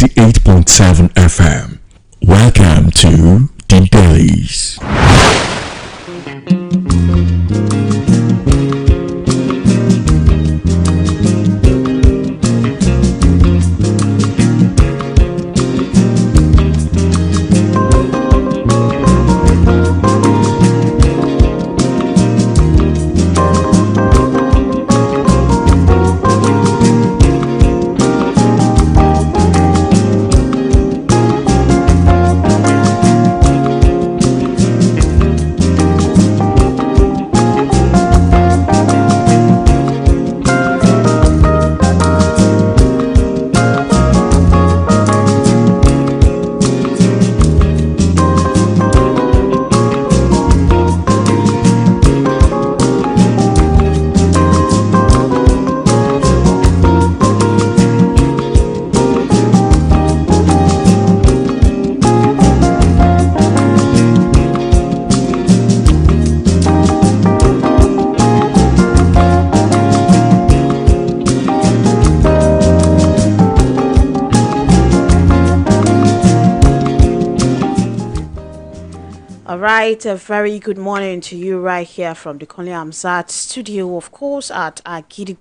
88.7 FM. Welcome to the Dailies. Right, a very good morning to you right here from the Conley Amzat studio, of course, at OGIDI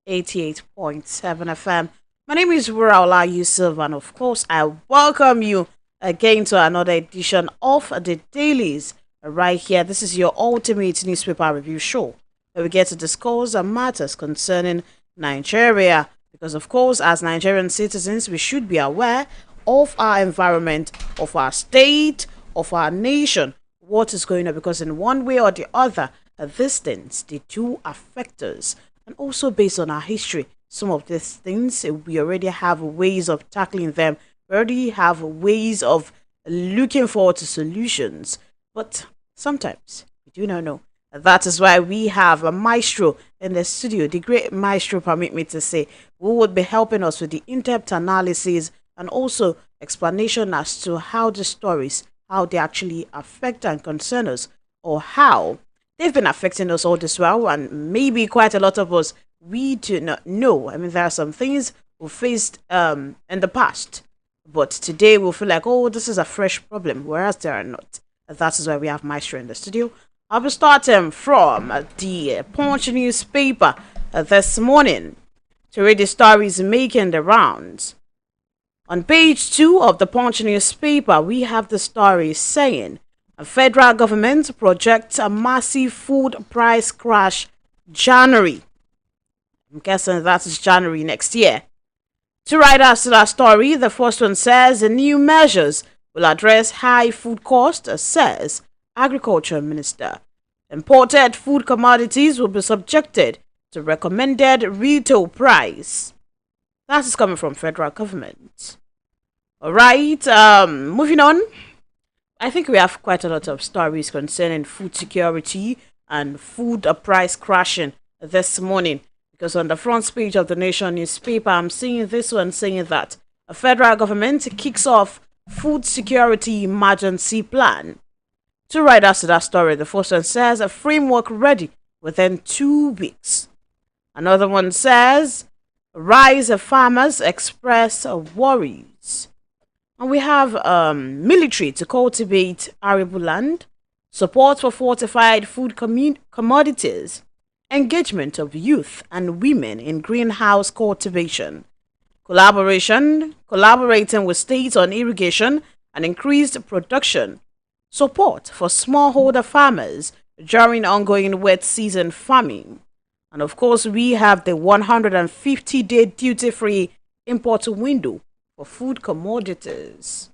88.7 FM. My name is Wuraola Yusuf, and of course, I welcome you again to another edition of the Dailies right here. This is your ultimate newspaper review show where we get to discuss matters concerning Nigeria, because, of course, as Nigerian citizens, we should be aware of our environment, of our state, of our nation, what is going on, because in one way or the other, these things, they do affect us. And also based on our history, some of these things, we already have ways of tackling them. We already have ways of looking forward to solutions. But sometimes we do not know. That is why we have a maestro in the studio, the great maestro, permit me to say, who would be helping us with the in-depth analysis and also explanation as to how the stories, how they actually affect and concern us, or how they've been affecting us all this while, and maybe quite a lot of us, we do not know. I mean, there are some things we faced in the past, but today we'll feel like, oh, this is a fresh problem, whereas there are not. That is why we have Maestro in the studio. I'll be starting from the Punch newspaper this morning to read the stories making the rounds. On page 2 of the Punch newspaper, we have the story saying, a federal government projects a massive food price crash January. I'm guessing that is January next year. Two writers to that story. The first one says, the new measures will address high food costs, says Agriculture Minister. Imported food commodities will be subjected to recommended retail price. That is coming from federal government. All right, moving on. I think we have quite a lot of stories concerning food security and food price crashing this morning. Because on the front page of the Nation newspaper, I'm seeing this one saying that a federal government kicks off food security emergency plan. Two writers to that story. The first one says a framework ready within 2 weeks. Another one says, rise of farmers express worries. And we have military to cultivate arable land, support for fortified food commodities, engagement of youth and women in greenhouse cultivation, collaborating with states on irrigation and increased production, support for smallholder farmers during ongoing wet season farming. And of course, we have the 150-day duty-free import window for food commodities.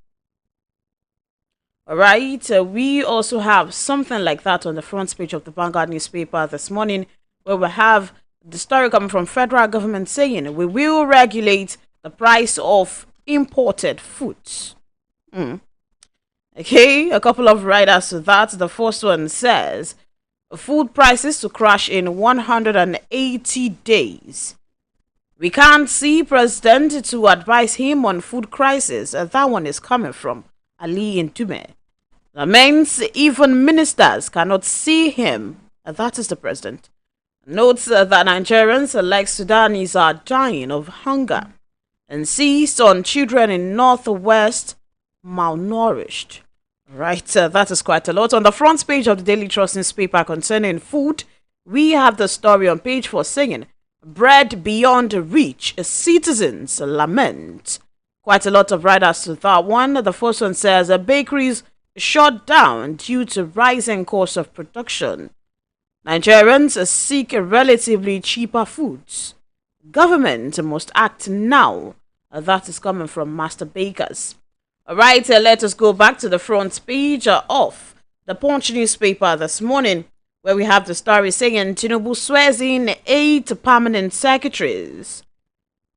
All right, we also have something like that on the front page of the Vanguard newspaper this morning, where we have the story coming from federal government saying we will regulate the price of imported foods. Okay, a couple of writers to that. The first one says, food prices to crash in 180 days. We can't see president to advise him on food crisis. That one is coming from Ali Ntume. Laments even ministers cannot see him. That is the president. Notes that Nigerians like Sudanese are dying of hunger. insists on children in Northwest malnourished. Right, that is quite a lot. On the front page of the Daily Trust newspaper concerning food, we have the story on page 4 saying, bread beyond reach, citizens lament. Quite a lot of writers to that one. The first one says, bakeries shut down due to rising cost of production. Nigerians seek relatively cheaper foods. Government must act now. That is coming from Master Bakers. Alright, let us go back to the front page of the Punch newspaper this morning, where we have the story saying Tinubu swears in 8 permanent secretaries.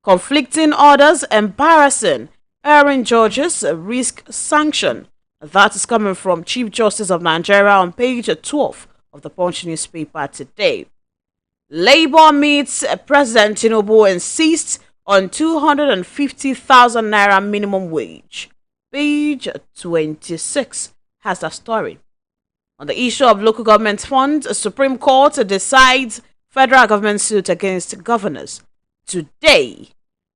Conflicting orders embarrassing. Aaron Georges risk sanction. That is coming from Chief Justice of Nigeria on page 12 of the Punch newspaper today. Labour meets President Tinubu insists on 250,000 naira minimum wage. Page 26 has the story. On the issue of local government funds, a Supreme Court decides federal government suit against governors today.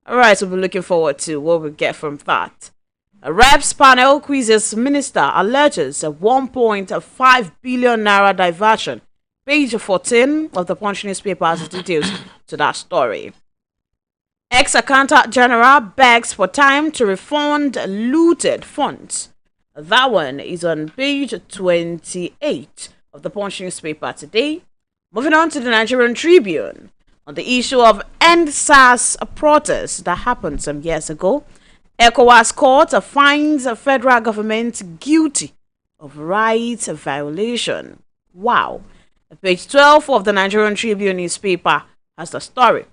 Alright, we'll be looking forward to what we get from that. A reps panel quizzes minister alleges a 1.5 billion naira diversion. Page 14 of the Punch newspaper has details to that story. Ex-Accountant General begs for time to refund looted funds. That one is on page 28 of the Punch newspaper today. Moving on to the Nigerian Tribune. On the issue of End SARS protest that happened some years ago, ECOWAS court finds the federal government guilty of rights violation. Wow. Page 12 of the Nigerian Tribune newspaper has the story.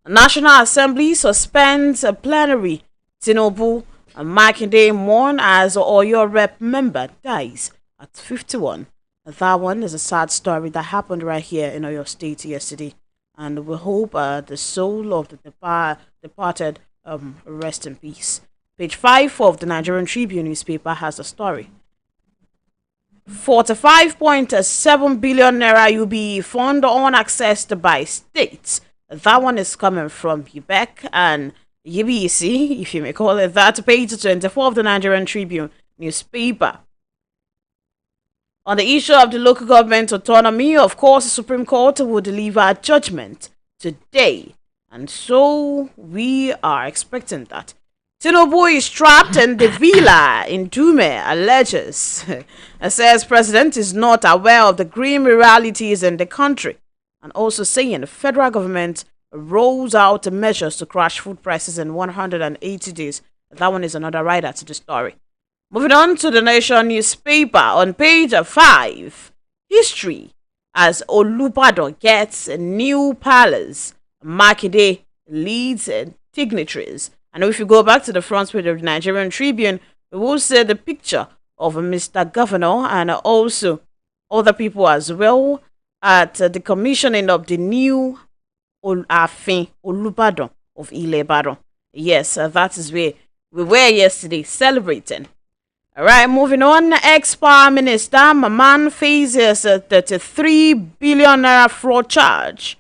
The National Assembly suspends a plenary. Tinubu and Makinde mourn as Oyo Rep member dies at 51. That one is a sad story that happened right here in Oyo State yesterday. And we hope the soul of the departed rest in peace. Page 5 of the Nigerian Tribune newspaper has the story. 45.7 billion naira UBE fund unaccessed by states. That one is coming from UBEC and UBEC, if you may call it that. Page 24 of the Nigerian Tribune newspaper. On the issue of the local government autonomy, of course, the Supreme Court will deliver a judgment today. And so we are expecting that. Tinubu is trapped in the villa in Dume, alleges. It says president is not aware of the grim realities in the country. And also saying the federal government rolls out measures to crash food prices in 180 days. That one is another rider to the story. Moving on to the Nation newspaper on page 5. History as Olubadan gets a new palace. Makinde leads dignitaries. And if you go back to the front page of the Nigerian Tribune, we will see the picture of Mr. Governor and also other people as well at the commissioning of the new Afin Olubadan of Ilebadan. Yes, that is where we were yesterday celebrating. Alright, moving on. Ex-Power Minister Maman faces a 33 billion naira fraud charge.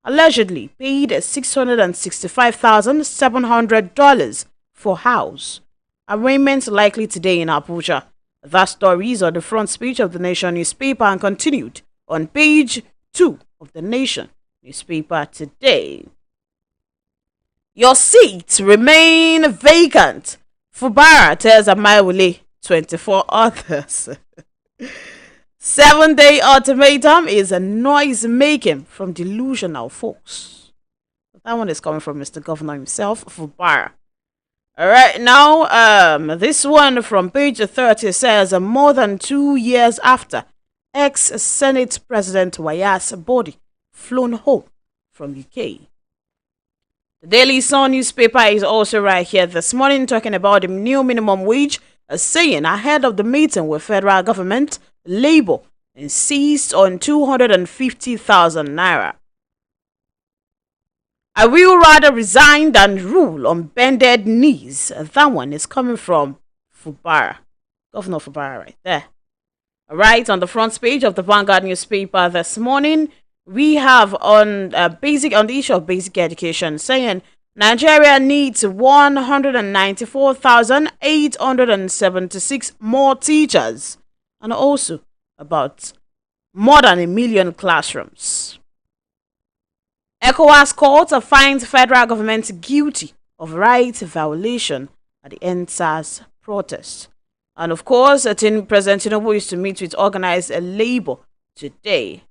Allegedly paid $665,700 for house. Arraignment likely today in Abuja. That story is on the front page of the Nation newspaper and continued on page 2 of the Nation newspaper today. Your seats remain vacant. Fubara tells Amaiwule 24 others. 7-day ultimatum is a noise making from delusional folks. That one is coming from Mr. Governor himself, Fubara. Alright, now this one from page 30 says more than 2 years after ex-Senate President Waya's body flown home from UK. The Daily Sun newspaper is also right here this morning talking about the new minimum wage, saying ahead of the meeting with federal government, Labour insists on 250,000 naira. I will rather resign than rule on bended knees. That one is coming from Fubara, Governor Fubara right there. Alright, on the front page of the Vanguard newspaper this morning, we have on the issue of basic education saying Nigeria needs 194,876 more teachers, and also about more than 1 million classrooms. ECOWAS court finds federal government guilty of rights violation at the NSAS protest. And of course, President Tinubu is to meet with organized labor today.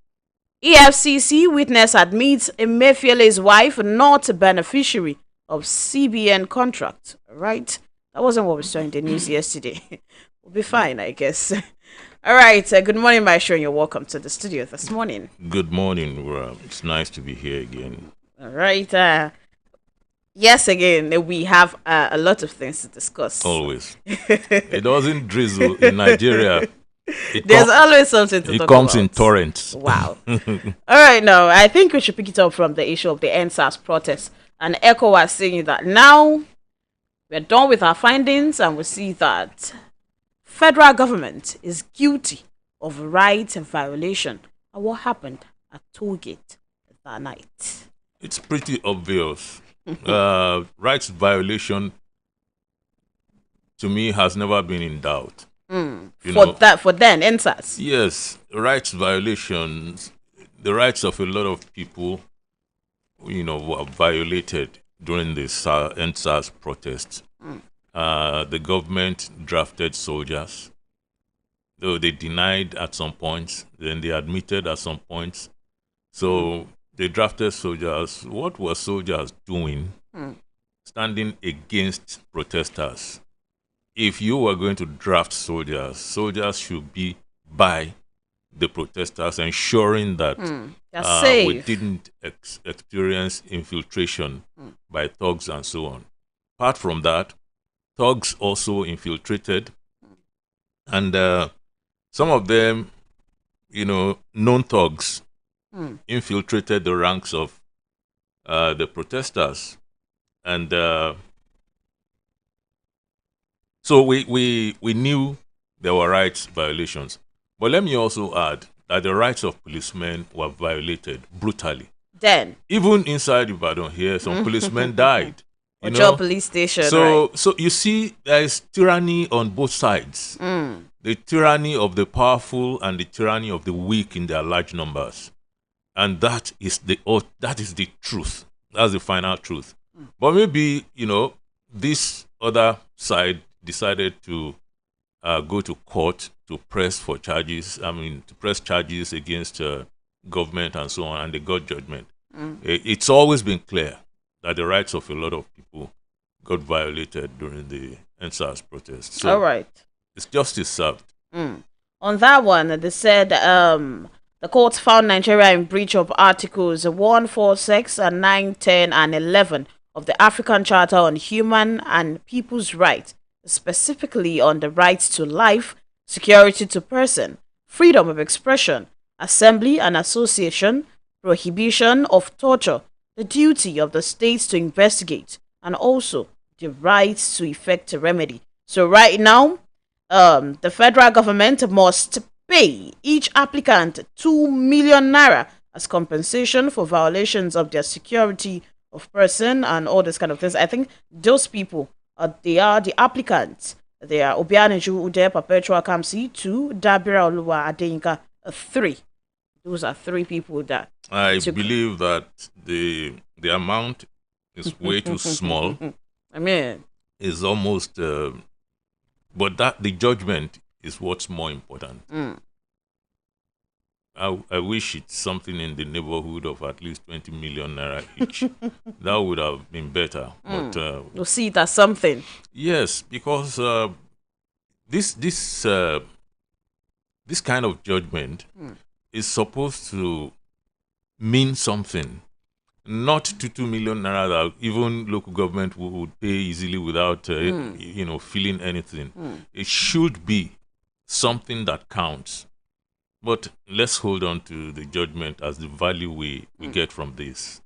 EFCC witness admits Emefiele's wife not a beneficiary of CBN contract. Right? That wasn't what we saw in the news yesterday. We'll be fine, I guess. All right. Good morning, Maestro, and you're welcome to the studio this morning. Good morning. It's nice to be here again. All right. Yes, again, we have a lot of things to discuss. Always. It doesn't drizzle in Nigeria. There's always something to talk about. It comes in torrents. Wow. All right, now, I think we should pick it up from the issue of the NSAS protest. And ECOWAS saying that now we're done with our findings and we see that federal government is guilty of rights violation. And what happened at Tollgate that night? It's pretty obvious. Rights violation, to me, has never been in doubt. For then, NSAS. Yes, rights violations, the rights of a lot of people, were violated during the NSAS protests. The government drafted soldiers, though they denied at some points, then they admitted at some points. So they drafted soldiers. What were soldiers doing? Standing against protesters. If you were going to draft soldiers, soldiers should be by the protesters, ensuring that we didn't experience infiltration by thugs and so on. Apart from that, thugs also infiltrated, and some of them, known thugs, infiltrated the ranks of the protesters. And so we knew there were rights violations. But let me also add that the rights of policemen were violated brutally. Then, even inside Ibadan here, some policemen died. Ojo police station. So you see, there is tyranny on both sides. The tyranny of the powerful and the tyranny of the weak in their large numbers. And that is the truth. That's the final truth. But maybe, this other side decided to go to court to press for charges. To press charges against government and so on, and they got judgment. It's always been clear that the rights of a lot of people got violated during the NSAS protests. So all right. It's justice served. On that one, they said the court found Nigeria in breach of Articles 146 and 9, 10, and 11 of the African Charter on Human and People's Rights, specifically on the right to life, security to person, freedom of expression, assembly and association, prohibition of torture, the duty of the states to investigate, and also the right to effect a remedy. So right now, the federal government must pay each applicant 2 million naira as compensation for violations of their security of person and all this kind of things. I think those people, they are the applicants. They are Obianeju Ude Perpetual Kamsi 2, Dabira Oluwa Adeyinka 3. Those are 3 people that I believe that the amount is way too small. It's almost, but that the judgment is what's more important. I wish it's something in the neighborhood of at least 20 million naira each. That would have been better. But you'll see it as something. Yes, because this kind of judgment is supposed to mean something. Not to 2 million naira that even local government would pay easily without feeling anything. It should be something that counts. But let's hold on to the judgment as the value we get from this.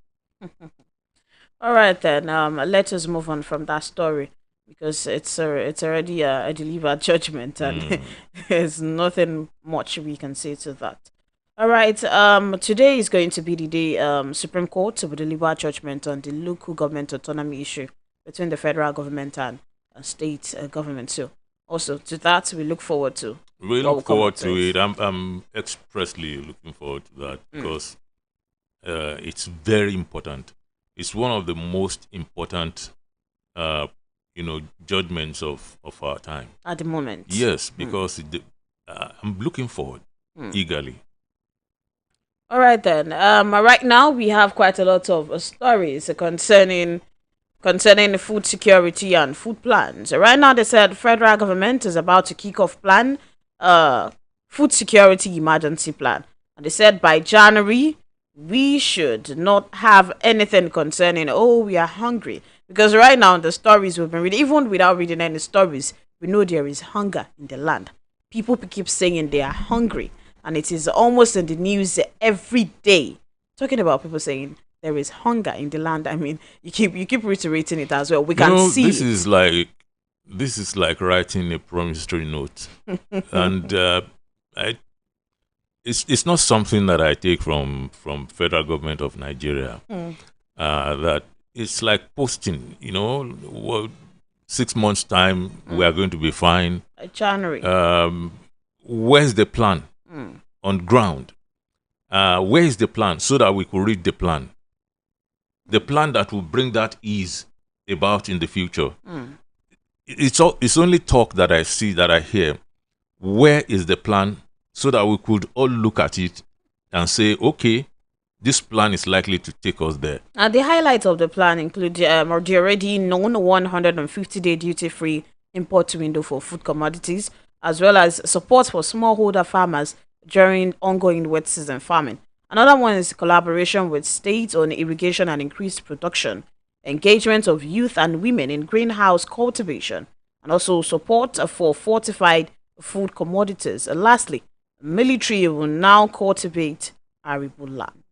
All right, then. Let us move on from that story because it's already a delivered judgment and there's nothing much we can say to that. All right. Today is going to be the day Supreme Court will deliver judgment on the local government autonomy issue between the federal government and state government. So, also to that, we look forward to. We what will look come forward up to it. I'm expressly looking forward to that because it's very important. It's one of the most important, judgments of our time. At the moment. Yes, because I'm looking forward eagerly. All right then. Right now we have quite a lot of stories concerning the food security and food plans. Right now, they said federal government is about to kick off food security emergency plan, and they said by January we should not have anything concerning we are hungry, because right now the stories we've been reading, even without reading any stories, we know there is hunger in the land. People keep saying they are hungry, and it is almost in the news every day, talking about people saying there is hunger in the land. I mean, you keep reiterating it as well. We can see this is like writing a promissory note, and it's not something that I take from federal government of Nigeria. That it's like posting. 6 months time we are going to be fine. January. Where's the plan on ground? Where is the plan so that we could read the plan? The plan that will bring that ease about in the future. It's only talk that I see, that I hear. Where is the plan so that we could all look at it and say, okay, this plan is likely to take us there. And the highlights of the plan include the already known 150-day duty-free import window for food commodities, as well as support for smallholder farmers during ongoing wet season farming. Another one is collaboration with states on irrigation and increased production, engagement of youth and women in greenhouse cultivation, and also support for fortified food commodities. And lastly, military will now cultivate arable land.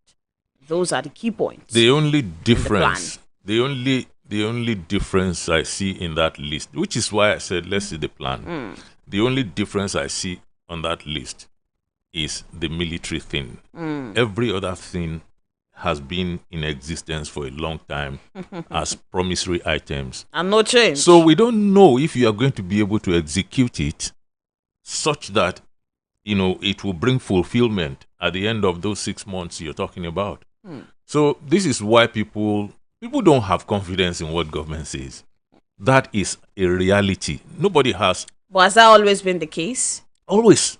Those are the key points. The only difference, the only difference I see in that list, which is why I said let's see the plan. The only difference I see on that list is the military thing. Every other thing has been in existence for a long time as promissory items. And no change. So we don't know if you are going to be able to execute it such that, it will bring fulfillment at the end of those 6 months you're talking about. So this is why people don't have confidence in what government says. That is a reality. Nobody has. But has that always been the case? Always.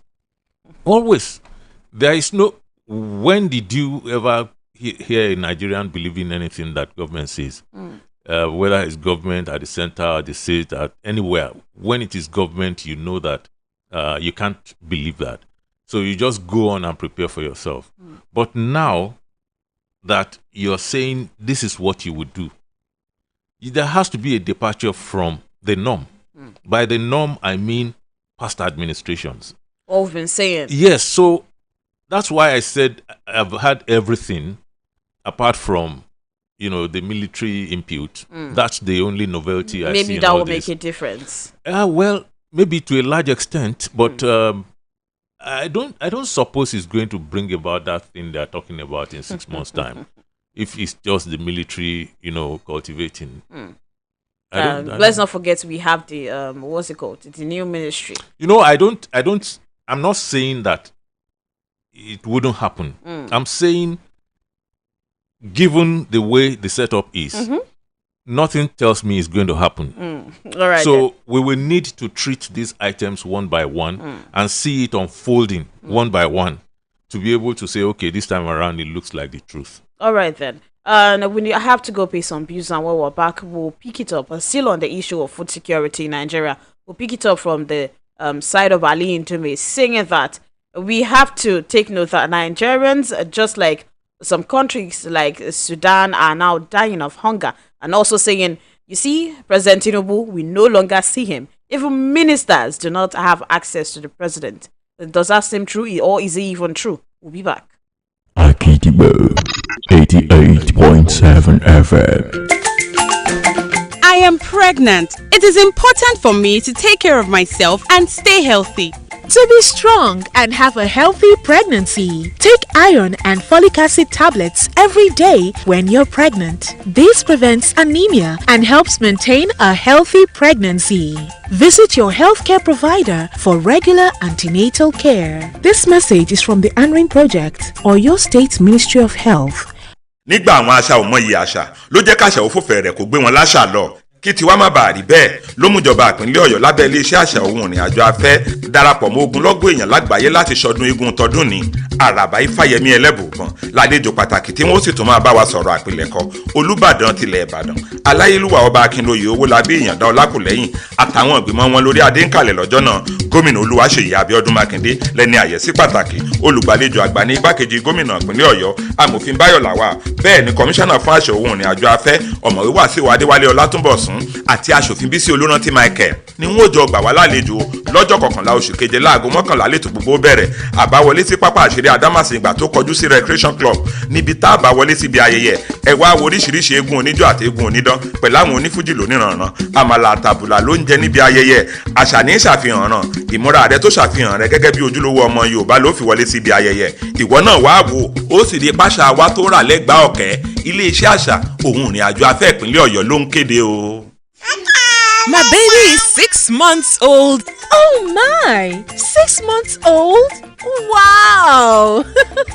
There is no. When did you ever hear a Nigerian believe in anything that government says? Whether it's government at the center, at the state, at anywhere. When it is government, you know that you can't believe that. So you just go on and prepare for yourself. But now that you're saying this is what you would do, there has to be a departure from the norm. By the norm, I mean past administrations. What we've been saying. Yes, so that's why I said I've had everything apart from, the military impute. That's the only novelty I see. Maybe that will make a difference. Well, maybe to a large extent, but I don't suppose it's going to bring about that thing they're talking about in 6 months' time. If it's just the military, cultivating. Let's not forget we have the what's it called? The new ministry. I'm not saying that it wouldn't happen. I'm saying, given the way the setup is, nothing tells me it's going to happen. All right. So we will need to treat these items one by one and see it unfolding one by one to be able to say, okay, this time around it looks like the truth. All right then. When I have to go pay some bills, and when we're back, we'll pick it up. Still on the issue of food security in Nigeria, we'll pick it up from the side of Ali Ntume, saying that we have to take note that Nigerians, just like some countries like Sudan, are now dying of hunger, and also saying, you see, President Tinubu, we no longer see him. Even ministers do not have access to the president. Does that seem true, or is it even true? We'll be back. OGIDI 88.7 FM. I am pregnant. It is important for me to take care of myself and stay healthy. To be strong and have a healthy pregnancy, take iron and folic acid tablets every day when you're pregnant. This prevents anemia and helps maintain a healthy pregnancy. Visit your healthcare provider for regular antenatal care. This message is from the ANRIN Project or your State Ministry of Health. Nígbà àwọn àṣà ò mọyì àṣà ló jẹ́ káṣà òfófẹ́ rẹ̀ kó gbé wọn láṣà lọ. Kí tiwa má bàa rí bẹ́ẹ̀ ló mú ìjọba ìpínlẹ̀ Ọ̀yọ́ lábẹ́ iléeṣẹ́ àṣà òun ìrìn àjò afẹ́ darapọ̀ mọ́ ogunlọ́gọ̀ èèyàn lágbàáyé láti ṣọdún eégún tọdún ní Àràbà Ifáyẹmí Ẹlẹ́bùúbọn lálejò pàtàkì tí wọ́n sì tún máa bá wa sọ̀rọ̀ àpilẹ̀kọ Olúbàdàn tilẹ̀ Ìbàdàn Aláyélúwà ọba Akínlóye Owólabí Ìyàndá Ọlákùlẹ́yìn àtàwọn ìgbìmọ̀ wọn lórí adé ń kalẹ̀ lọ́jọ́ náà gómìnà Olúwaṣèyí Abíọ́dún Mákindé lẹ́ni àyẹ́sí pàtàkì olùgbàlejò àgbà ní igbákejì gómìnà ìpínlẹ̀ Ọ̀yọ́ amòfin Báyọ̀ Làwà bẹ́ẹ̀ ni kọmíṣánná fún àṣà òun ìrìn àjò afẹ́ ọ̀mọ̀wé Wàsíù Adéwálé Ọlátúnbọ̀sún àti aṣòfin Bísí Olórántí Michael ni wọ́n jọ gbà wá lálejò lọ́jọ́ 11 oṣù keje láago 11 lẹ́tò gbogbo bẹ̀rẹ̀ àbáwọlé sí pápá àṣírí Adámàsìngbà tó kọjú sí recreation club níbi tá a bá wọlé síbi ayẹyẹ ẹ wá wo oríṣiríṣi eégún oníjó àti eégún onídán pẹ̀lú àwọn onífújì lóníranran àmàlà àtàbùlà ló ń jẹ níbi ayẹyẹ àṣà ní ṣàfihàn ràn ìmúra rẹ tó ṣàfihàn rẹ gẹ́gẹ́ bí ojúlówó ọmọ Yorùbá ló fi wọlé síbi ayẹyẹ ìwọ náà wá wò ó sì rí pàṣà wa tó rà lẹ́gbàá ọ̀kẹ́ iléeṣẹ́ àṣà òun ìrìn àjò afẹ́ ìpínlẹ̀ Ọ̀yọ́ ló ń kéde o. My baby is 6 months old. Oh my! 6 months old? Wow!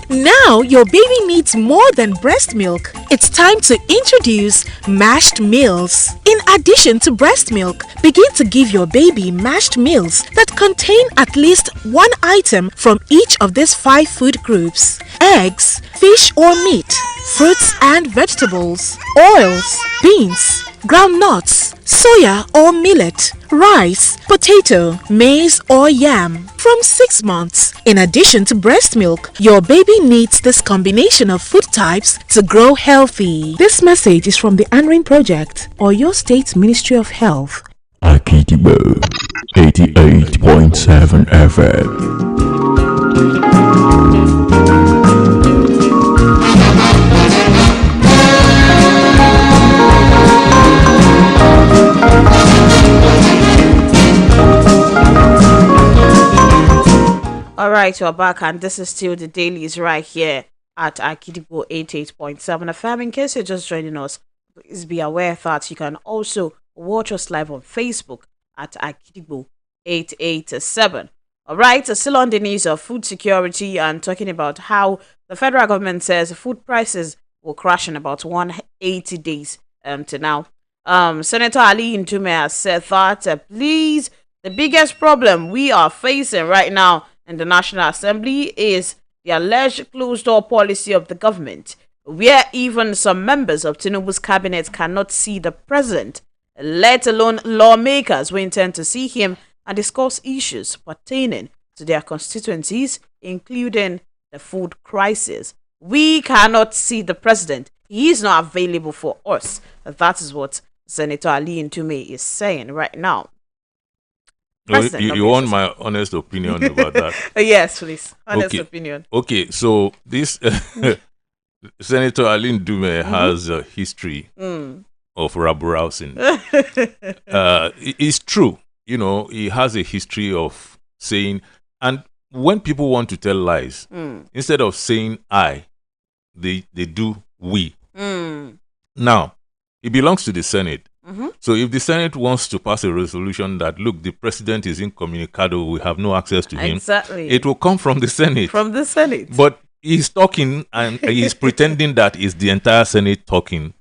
Now your baby needs more than breast milk. It's time to introduce mashed meals. In addition to breast milk, begin to give your baby mashed meals that contain at least one item from each of these 5 food groups: eggs, fish or meat, fruits and vegetables, oils, beans, groundnuts, soya or millet, rice, potato, maize or yam. From 6 months. In addition to breast milk, your baby needs this combination of food types to grow healthy. This message is from the ANRIN Project or your State Ministry of Health. Akidibo 88.7 FM. All right, we're back, and this is still the dailies right here at Akidibo 88.7 FM. In case you're just joining us, please be aware that you can also watch us live on Facebook at Akidibo 887. All right, still on the news of food security and talking about how the federal government says food prices will crash in about 180 days to now. Senator Ali Ndume has said that, please, the biggest problem we are facing right now in the National Assembly is the alleged closed-door policy of the government, where even some members of Tinubu's cabinet cannot see the president, let alone lawmakers who intend to see him and discuss issues pertaining to their constituencies, including the food crisis. We cannot see the president. He is not available for us. That is what Senator Ali Ndume is saying right now. You want my honest opinion about that? Yes, please. Honest opinion. Okay, so this Senator Ali Ndume has a history of rabble-rousing. It's true. You know, he has a history of saying, and when people want to tell lies, instead of saying I, they do we. Now, it belongs to the Senate. So if the Senate wants to pass a resolution that, look, the president is incommunicado, we have no access to him, it will come from the Senate. From the Senate. But he's talking and he's pretending that it's the entire Senate talking.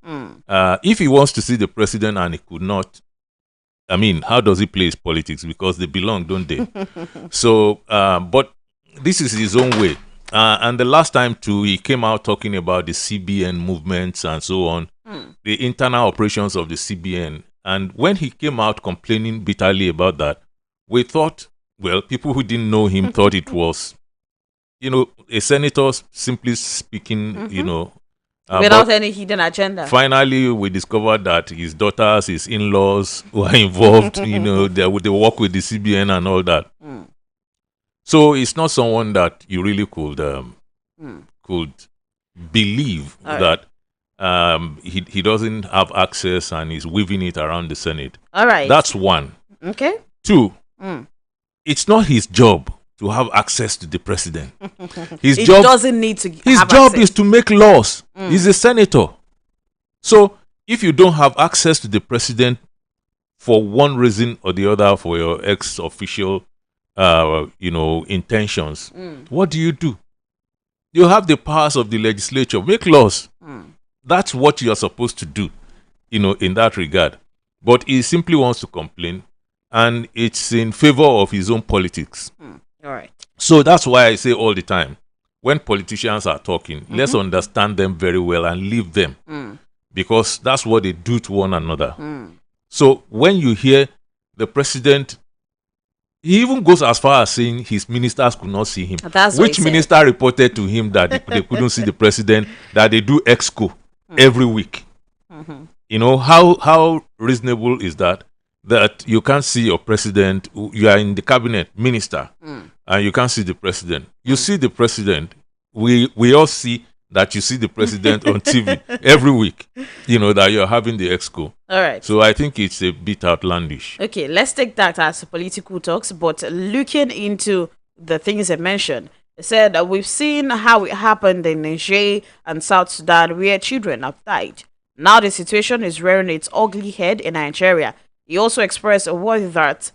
If he wants to see the president and he could not, I mean, how does he play his politics? Because they belong, don't they? So, but this is his own way. And the last time too, he came out talking about the CBN movements and so on, the internal operations of the CBN. And when he came out complaining bitterly about that, we thought, well, people who didn't know him thought it was, you know, a senator simply speaking, you know. Without any hidden agenda. Finally, we discovered that his daughters, his in-laws were involved, you know, they work with the CBN and all that. So it's not someone that you really could believe that he doesn't have access and is weaving it around the Senate. All right. That's one. Okay. Two, it's not his job to have access to the president. His He job doesn't need to his have job access. is to make laws. He's a senator. So if you don't have access to the president for one reason or the other, for your ex-official, intentions, what do? You have the powers of the legislature. Make laws. That's what you are supposed to do, in that regard. But he simply wants to complain, and it's in favor of his own politics. All right. So that's why I say all the time, when politicians are talking, let's understand them very well and leave them. Because that's what they do to one another. So when you hear the president, he even goes as far as saying his ministers could not see him. That's what Which he said. minister reported to him that they couldn't see the president, that they do exco every week? How reasonable is that? That you can't see your president, you are in the cabinet minister, and you can't see the president. You see the president. We all see that you see the president on TV every week, that you're having the exco. All right. So I think it's a bit outlandish. Okay, let's take that as political talks, but looking into the things I mentioned, I said that we've seen how it happened in Niger and South Sudan where children have died. Now the situation is rearing its ugly head in Nigeria. He also expressed a worry that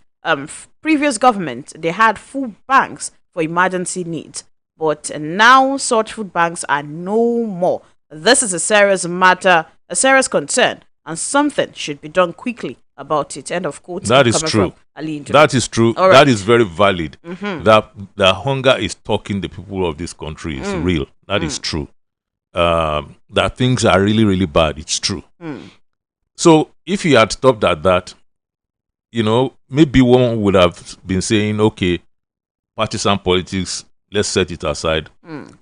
previous government, they had food banks for emergency needs, but now such food banks are no more. This is a serious matter, a serious concern, and something should be done quickly about it. End of quote. That is coming true. from Ali Ndu. That is true. All right. That is very valid. That the hunger is talking the people of this country is real. That is true. That things are really, really bad. It's true. So if he had stopped at that, maybe one would have been saying, okay, partisan politics, let's set it aside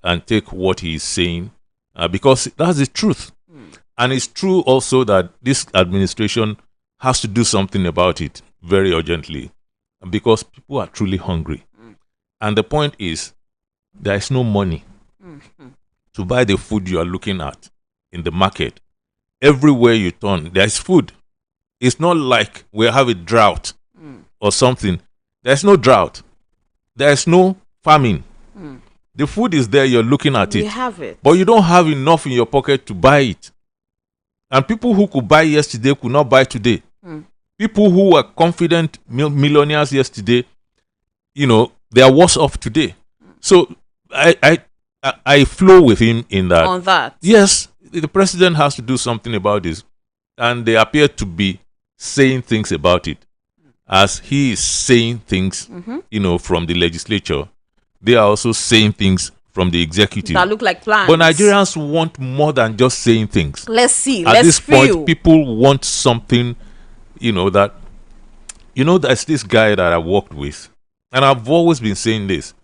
and take what he is saying, because that's the truth. And it's true also that this administration has to do something about it very urgently, because people are truly hungry. And the point is, there is no money to buy the food you are looking at in the market. Everywhere you turn, there is food. It's not like we have a drought or something. There's no drought. There's no famine. The food is there, you're looking at We it. have it. But you don't have enough in your pocket to buy it. And people who could buy yesterday could not buy today. People who were confident millionaires yesterday, they are worse off today. So I flow with him in that. On that. Yes, the president has to do something about this. And they appear to be saying things about it. As he is saying things, from the legislature, they are also saying things from the executive. That look like plans. But Nigerians want more than just saying things. Let's see. At Let's this feel. point, people want something, that, there's this guy that I worked with. And I've always been saying this.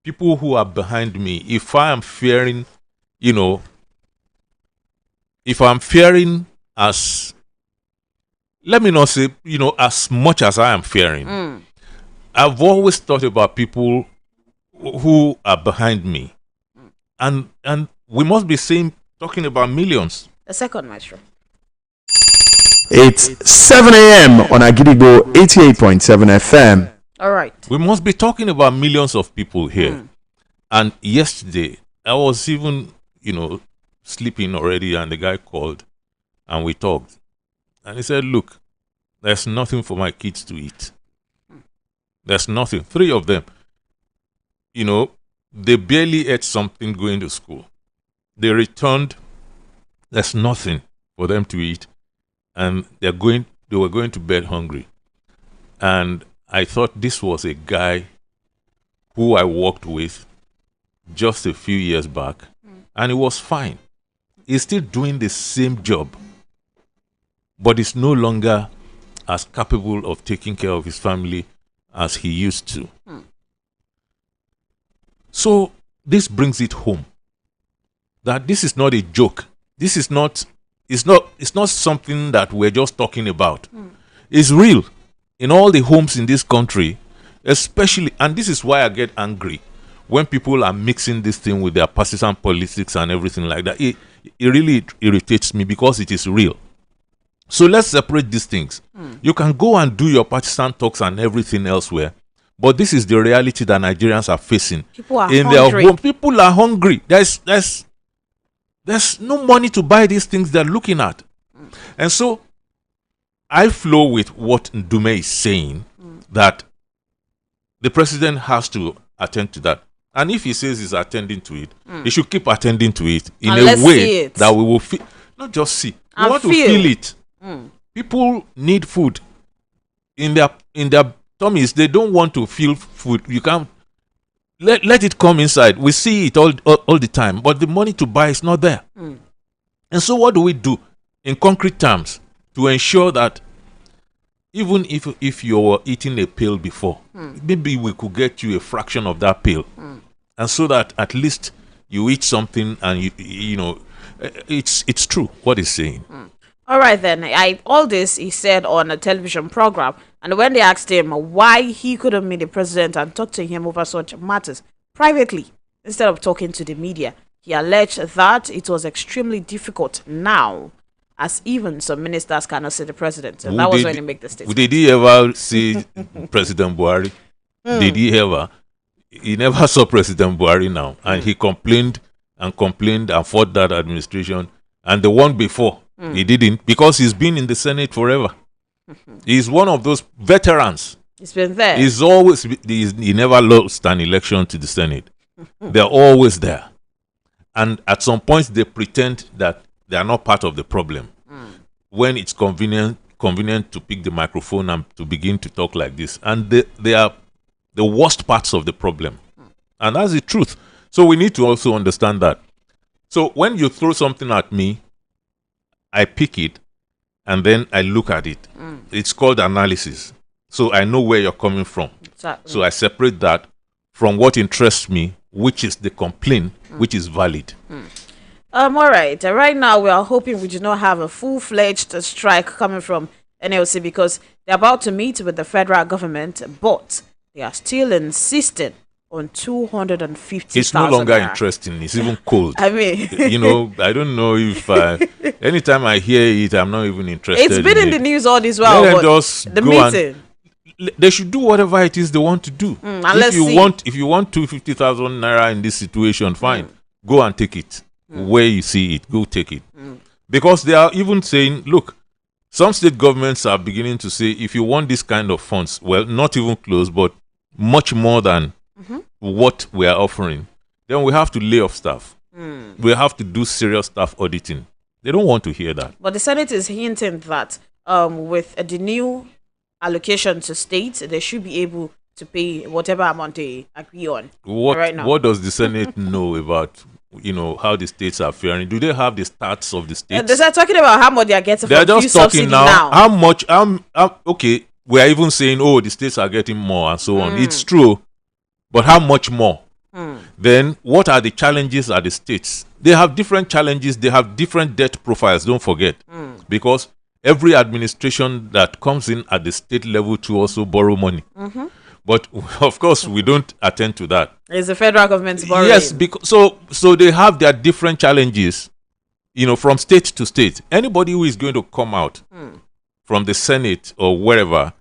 People who are behind me, if I am fearing, if I'm fearing as, let me not say, as much as I am fearing, I've always thought about people who are behind me. And we must be talking about millions. The second maestro. It's 7 a.m. on Agidigbo 88.7 FM. All right. We must be talking about millions of people here. And yesterday, I was even, sleeping already, and the guy called and we talked. And he said, look, there's nothing for my kids to eat. There's nothing. 3 of them, they barely ate something going to school. They returned, there's nothing for them to eat. And they were going to bed hungry. And I thought this was a guy who I worked with just a few years back, and he was fine. He's still doing the same job, but he's no longer as capable of taking care of his family as he used to. So this brings it home that this is not a joke. This is not. It's not something that we're just talking about. It's real in all the homes in this country, especially, and this is why I get angry when people are mixing this thing with their partisan politics and everything like that. It really irritates me because it is real. So let's separate these things. You can go and do your partisan talks and everything elsewhere, But this is the reality that Nigerians are facing. People are in hungry. their home. People are hungry. There's no money to buy these things they're looking at. And so I flow with what Ndume is saying, that the president has to attend to that. And if he says he's attending to it, he should keep attending to it in And a let's see way it. that we will feel, not just see, we And want to feel. feel it. People need food in their tummies. They don't want to feel food. You can't let it come inside. We see it all the time, but the money to buy is not there. And so what do we do in concrete terms to ensure that even if you were eating a pill before, maybe we could get you a fraction of that pill, and so that at least you eat something and you know it's true what he's saying. All right, then. All this he said on a television program, and when they asked him why he couldn't meet the president and talk to him over such matters privately instead of talking to the media, he alleged that it was extremely difficult now, as even some ministers cannot see the president. And that was when he made the statement. Did he ever see President Buhari? Did he ever? He never saw President Buhari now, and he complained and fought that administration, and the one before. He didn't, because he's been in the Senate forever. He's one of those veterans. He's been there. He never lost an election to the Senate. They're always there. And at some point, they pretend that they are not part of the problem. When it's convenient to pick the microphone and to begin to talk like this. And they are the worst parts of the problem. And that's the truth. So we need to also understand that. So when you throw something at me, I pick it and then I look at it. It's called analysis. So I know where you're coming from. Exactly. So I separate that from what interests me, which is the complaint, which is valid. All right. Right now, we are hoping we do not have a full-fledged strike coming from NLC because they're about to meet with the federal government, but they are still insisting on 250,000. It's no longer naira. interesting. It's even cold. I mean, I don't know if anytime I hear it, I'm not even interested. it's been in the news all this while. Let them But just the go meeting. they should do whatever it is they want to do. and let's see. If you want 250,000 naira in this situation, fine. Go and take it. Where you see it, go take it. Because they are even saying, look, some state governments are beginning to say, if you want this kind of funds, well, not even close, but much more than what we are offering, then we have to lay off staff. We have to do serious staff auditing. They don't want to hear that. But the Senate is hinting that with the new allocation to states, they should be able to pay whatever amount they agree on right now. What does the Senate know about how the states are faring? Do they have the stats of the states? They're talking about how much they are getting They're from just fuel talking subsidy now. How much? Okay, we are even saying, oh, the states are getting more and so on. It's true, but how much more? Then what are the challenges at the states? They have different challenges. They have different debt profiles. Don't forget, because every administration that comes in at the state level to also borrow money. But of course, we don't attend to that. It's the federal government's borrowing. Yes, because so they have their different challenges, from state to state. Anybody who is going to come out from the Senate or wherever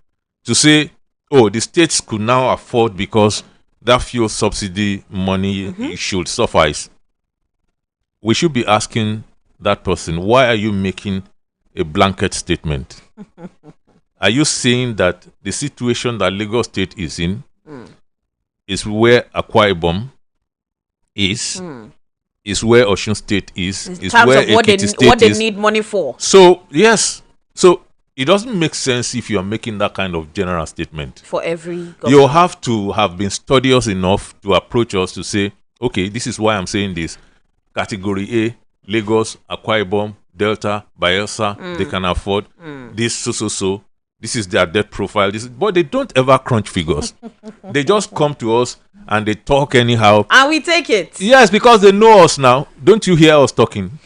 to say, oh, the states could now afford because that fuel subsidy money should suffice. We should be asking that person, why are you making a blanket statement? Are you saying that the situation that Lagos State is in is where Akwa Ibom is where Osun State is where Ekiti State what they is? need money for? So, yes. So, it doesn't make sense if you are making that kind of general statement. For every government. You have to have been studious enough to approach us to say, okay, this is why I'm saying this. Category A, Lagos, Akwa Ibom, Delta, Bayelsa, they can afford this so. This is their debt profile. But they don't ever crunch figures. They just come to us and they talk anyhow. And we take it. Yes, because they know us now. Don't you hear us talking?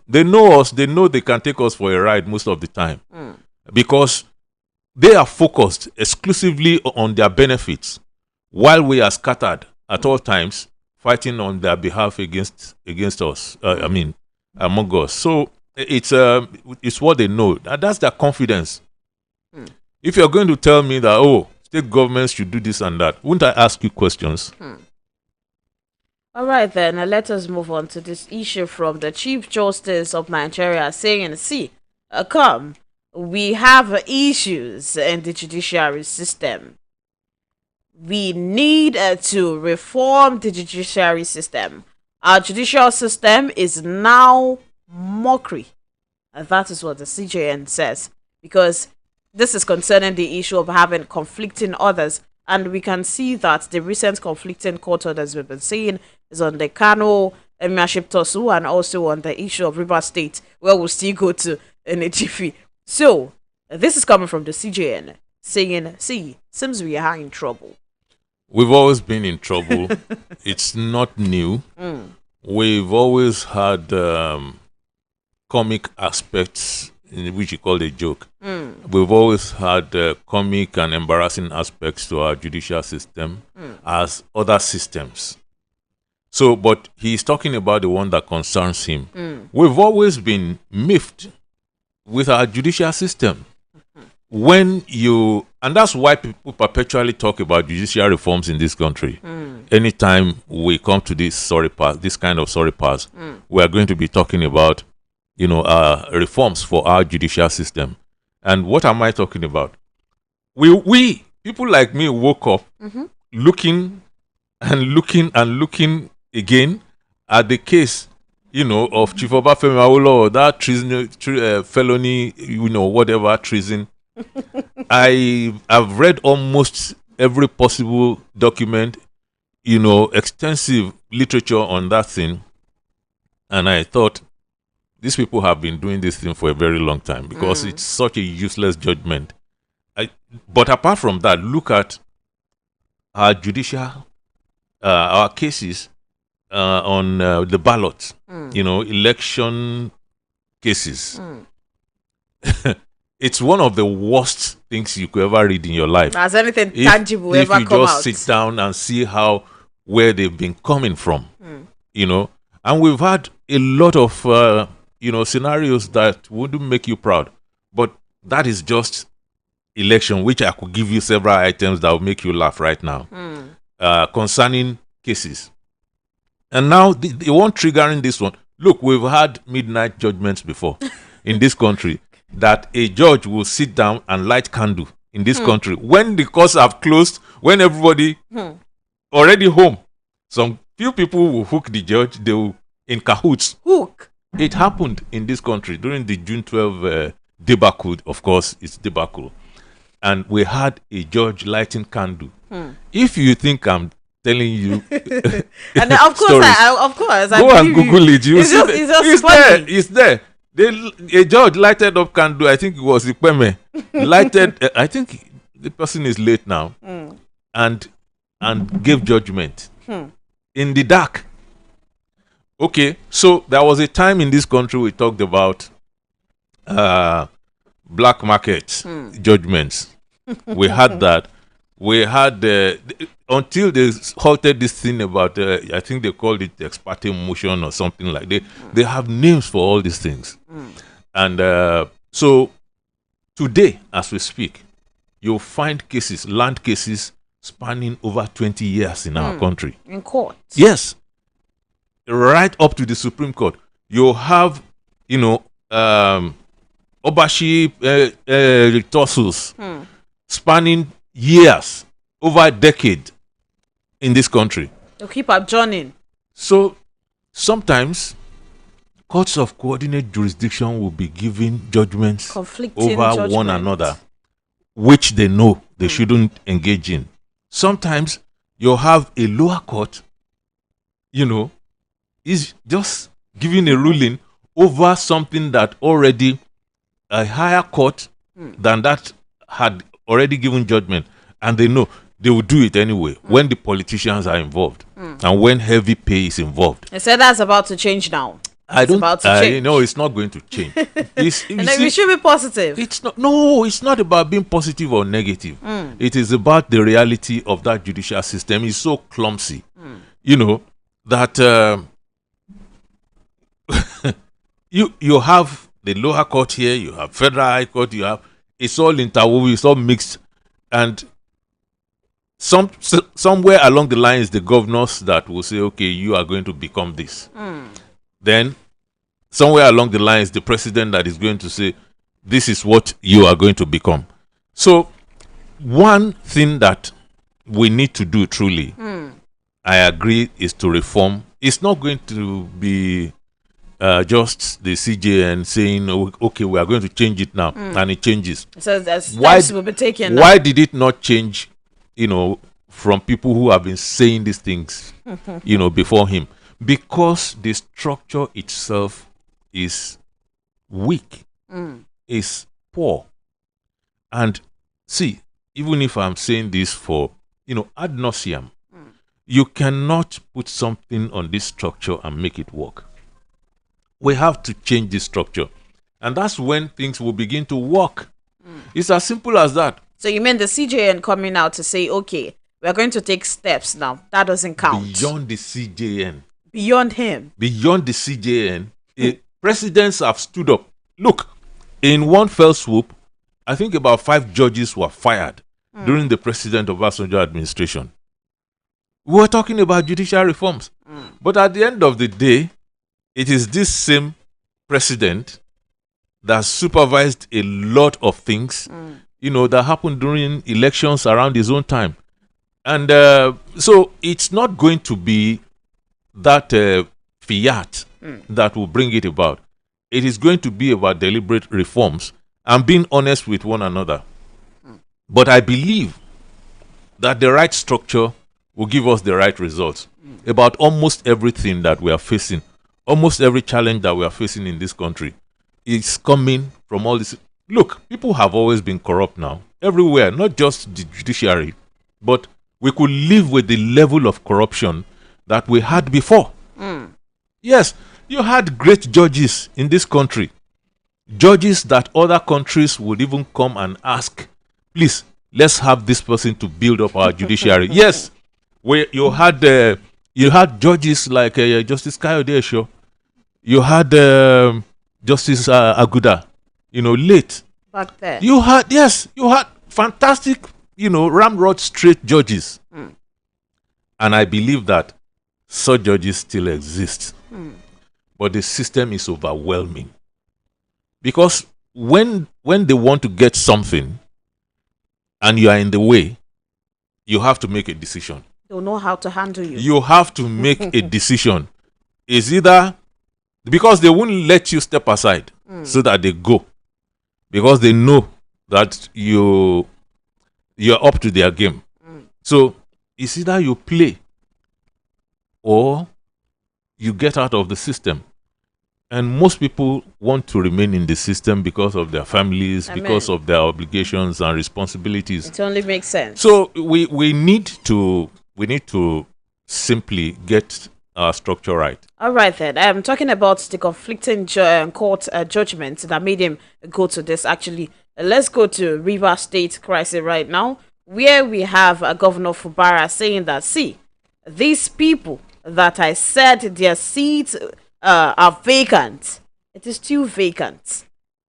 They know us. They know they can take us for a ride most of the time. Because they are focused exclusively on their benefits, while we are scattered at all times, fighting on their behalf against us. Among us. So it's what they know. That's their confidence. If you're going to tell me that, state governments should do this and that. Wouldn't I ask you questions? All right, then, let us move on to this issue from the Chief Justice of Nigeria saying, see, come, we have issues in the judiciary system. We need to reform the judiciary system. Our judicial system is now mockery. And that is what the CJN says. Because this is concerning the issue of having conflicting orders. And we can see that the recent conflicting court orders we've been seeing is on the Kano Emirship Tosu and also on the issue of River State, where we'll still go to in a jiffy. So, this is coming from the CJN saying, see, seems we are in trouble. We've always been in trouble. It's not new. We've always had comic aspects in which you call a joke. We've always had comic and embarrassing aspects to our judicial system as other systems. So, but he's talking about the one that concerns him. We've always been miffed with our judicial system. And that's why people perpetually talk about judicial reforms in this country. Anytime we come to this kind of sorry pass, we are going to be talking about, reforms for our judicial system. And what am I talking about? We people like me woke up looking again at the case, of Chief Obafemi Awolowo, that treason, felony, whatever treason. I've read almost every possible document, extensive literature on that thing, and I thought these people have been doing this thing for a very long time because it's such a useless judgment. But apart from that, look at our judicial, our cases on the ballot, election cases. It's one of the worst things you could ever read in your life. Has anything tangible ever come out? If you just sit down and see where they've been coming from, and we've had a lot of, scenarios that wouldn't make you proud. But that is just election, which I could give you several items that will make you laugh right now concerning cases. And now the one triggering this one, look, we've had midnight judgments before in this country. That a judge will sit down and light candle in this country when the courts have closed, when everybody already home. Some few people will hook the judge, they will in cahoots. Hook. It happened in this country during the June 12 debacle. Of course, it's debacle. And we had a judge lighting candle. If you think I'm telling you, and of course, go and Google it. You see it's there. A judge lighted up candle. I think it was Ikweme. Lighted. I think the person is late now, and gave judgment in the dark. Okay, so there was a time in this country we talked about black market judgments. We had that. We had until they halted this thing about I think they called it ex parte motion or something like that. They have names for all these things. And so today, as we speak, you'll find cases, land cases spanning over 20 years in our country. In court. Yes. Right up to the Supreme Court. You'll have, Obashi tussles spanning years, over a decade in this country. To keep adjourning. So sometimes courts of coordinate jurisdiction will be giving judgments over one another, which they know they shouldn't engage in. Sometimes you'll have a lower court, is just giving a ruling over something that already a higher court than that had already given judgment, and they know they will do it anyway when the politicians are involved and when heavy pay is involved. They said that's about to change now. It's about to change. It's not going to change. And then we should be positive. It's not about being positive or negative. It is about the reality of that judicial system. It's so clumsy, that you have the lower court here, you have federal high court, it's all interwoven, it's all mixed, and somewhere along the lines, the governors that will say, okay, you are going to become this. Then somewhere along the lines, the president that is going to say, this is what you are going to become. So one thing that we need to do truly, I agree, is to reform. It's not going to be just the CJN saying, okay, we are going to change it now, and it changes. So that's steps will be taken. Why did it not change, from people who have been saying these things, before him? Because the structure itself is weak, is poor. And see, even if I'm saying this for, ad nauseam, you cannot put something on this structure and make it work. We have to change this structure. And that's when things will begin to work. It's as simple as that. So you mean the CJN coming out to say, okay, we're going to take steps now. That doesn't count. Beyond the CJN. Beyond him. Beyond the CJN. Presidents have stood up. Look, in one fell swoop, I think about 5 judges were fired during the President of Obasanjo administration. We were talking about judicial reforms. But at the end of the day, it is this same president that supervised a lot of things, that happened during elections around his own time. And so it's not going to be that fiat that will bring it about. It is going to be about deliberate reforms and being honest with one another. But I believe that the right structure will give us the right results about almost everything that we are facing. Almost every challenge that we are facing in this country is coming from all this. Look, people have always been corrupt now, everywhere, not just the judiciary, but we could live with the level of corruption that we had before. Yes, you had great judges in this country, judges that other countries would even come and ask, please, let's have this person to build up our judiciary. Yes, you had judges like Justice Kayode Esho. You had Justice Aguda, late. Back there. You had fantastic, ramrod straight judges. And I believe that such judges still exist. But the system is overwhelming. Because when they want to get something and you are in the way, you have to make a decision. Don't know how to handle you. You have to make a decision. It's either because they won't let you step aside so that they go. Because they know that you're up to their game. So it's either you play or you get out of the system. And most people want to remain in the system because of their families, because of their obligations and responsibilities. It only makes sense. So we need to simply get our structure right. All right then. I'm talking about the conflicting court judgments that made him go to this. Actually, let's go to Rivers State crisis right now, where we have Governor Fubara saying that, see, these people that I said their seats are vacant. It is still vacant.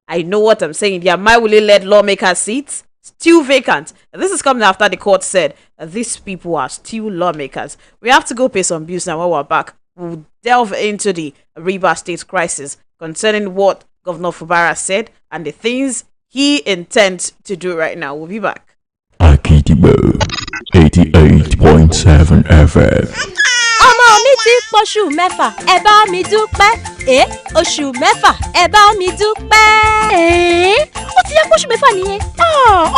I know what I'm saying. Their Maiwule-led lawmaker seats still vacant. And this is coming after the court said these people are still lawmakers. We have to go pay some bills now. When we're back, we'll delve into the Rivers State crisis concerning what Governor Fubara said and the things he intends to do right now. We'll be back. Akidibo 88.7 FM. ọmọ mi ti pọ̀ṣù mẹ́fà ẹ bá mi dúpẹ́ oṣù mẹ́fà ẹ bá mi dúpẹ́. ó ti yẹ pọ̀ṣù mẹ́fà nìyẹn.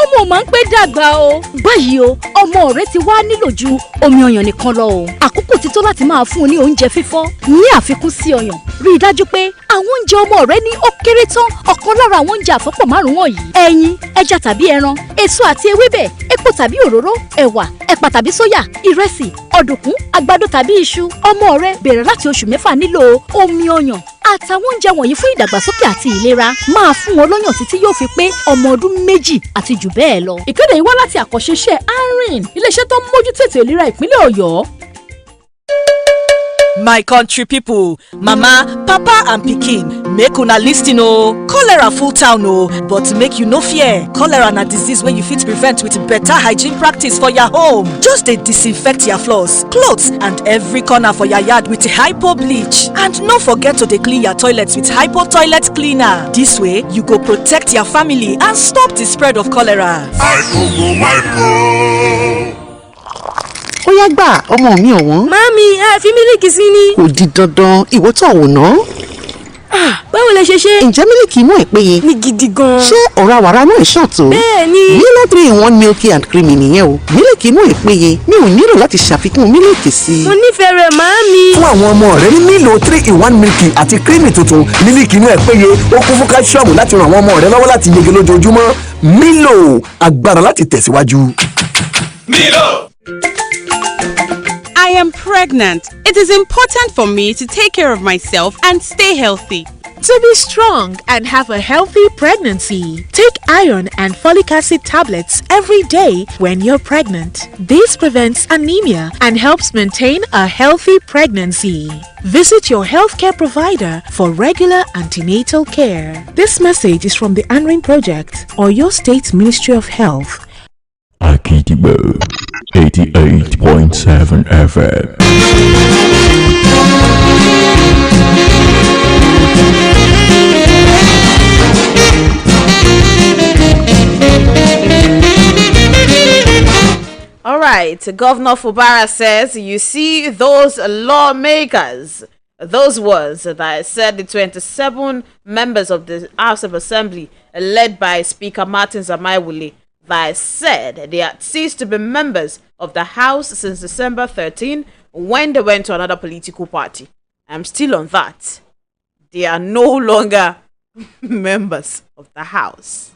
ọmọ ò máa ń pẹ́ dàgbà o. báyìí o ọmọ rẹ ti wá nílò ju omi ọyàn nìkan lọ o. àkókò ti tó láti máa fún un ní oúnjẹ fífọ́ ní àfikún sí ọyàn. rí i dájú pé àwọn oúnjẹ ọmọ rẹ ní ó kéré tán ọ̀kan lára àwọn oúnjẹ àfọ́pọ̀ márùn-ún wọ̀nyí: ẹyin, ẹja tàbí ẹran, èso àti ewébẹ̀, epo tàbí òróró, ẹ̀wà, ẹ̀pà tàbí sóyà, ìrẹsì, ọ̀dùnkún, àgbàdo tàbí iṣu. ọmọ rẹ bẹ̀rẹ̀ láti oṣù mẹ́fà nílò omi ọyàn àtàwọn oúnjẹ wọ̀nyí fún ìdàgbàsókè àti ìlera. máa fún wọn lọ́yàn títí yóò fi pé ọmọ ọdún 2 àti jù bẹ́ẹ̀ lọ. ìkéde yìí wá láti àkànṣe iṣẹ́ ARIN, iléeṣẹ́ tó ń mójútó ètò ìlera ìpínlẹ̀ Ọ̀yọ́. My country people, mama, papa and pikin, make una listen o. Cholera full town o, but make you no fear. Cholera na disease wey you fit prevent with better hygiene practice for your home. Just dey disinfect your floors, clothes and every corner for your yard with hypo bleach. And no forget to dey clean your toilets with hypo toilet cleaner. This way, you go protect your family and stop the spread of cholera. Ó yá gbà ọmọ mi ọ̀wọ́n. Mami, ẹ fi mílìkì sí ni. Kò di dandan ìwọ tó wò ná. Báwo lẹ ṣe ṣe? Ǹjẹ́ mílìkì inú ẹ̀ péye? Ní gidi gan. Ṣé ọ̀rá wàrà náà ṣọ̀tọ̀? Bẹ́ẹ̀ni. Milo 3-in-1 milky and creamy nìyẹn o. Mílìkì inú ẹ̀ péye mi ò nílò láti ṣàfikún mílìkì sí. Mo nífẹ̀ẹ́ rẹ̀ màámi. Fún àwọn ọmọ rẹ ní Milo 3-in-1 milky àti creamy tuntun, mílìkì inú ẹ̀ péye ó kún fún calcium láti ràn àwọn ọmọ rẹ lọ́wọ́ láti yege lójoojúmọ́. Milo, agbára láti tẹ̀síwájú. Milo. I am pregnant. It is important for me to take care of myself and stay healthy. To be strong and have a healthy pregnancy, take iron and folic acid tablets every day when you're pregnant. This prevents anemia and helps maintain a healthy pregnancy. Visit your healthcare provider for regular antenatal care. This message is from the ANRIN Project or your State Ministry of Health. OGIDI 88.7 FM. All right, Governor Fubara says, you see those lawmakers, those ones that said the 27 members of the House of Assembly led by Speaker Martin Zamaiwule that said they had ceased to be members of the House since December 13 when they went to another political party. I'm still on that. They are no longer members of the House.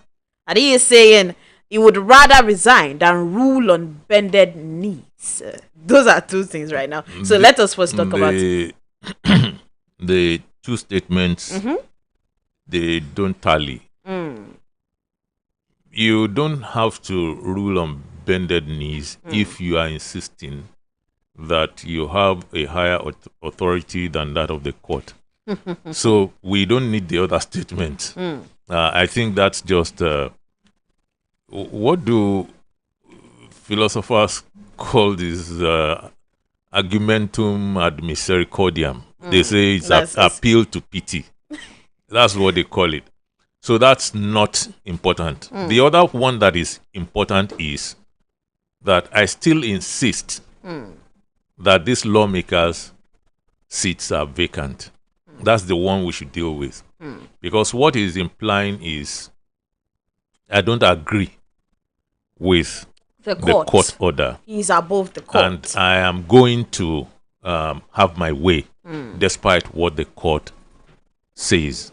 And he is saying he would rather resign than rule on bended knees. Those are two things right now. So let us first talk about the two statements. They don't tally. You don't have to rule on bended knees if you are insisting that you have a higher authority than that of the court. So we don't need the other statement. I think that's just what do philosophers call this argumentum ad misericordiam. They say it's appeal to pity. That's what they call it. So that's not important. The other one that is important is that I still insist that these lawmakers' seats are vacant. That's the one we should deal with. Because what is implying is I don't agree with the court order. He's above the court. And I am going to have my way despite what the court says.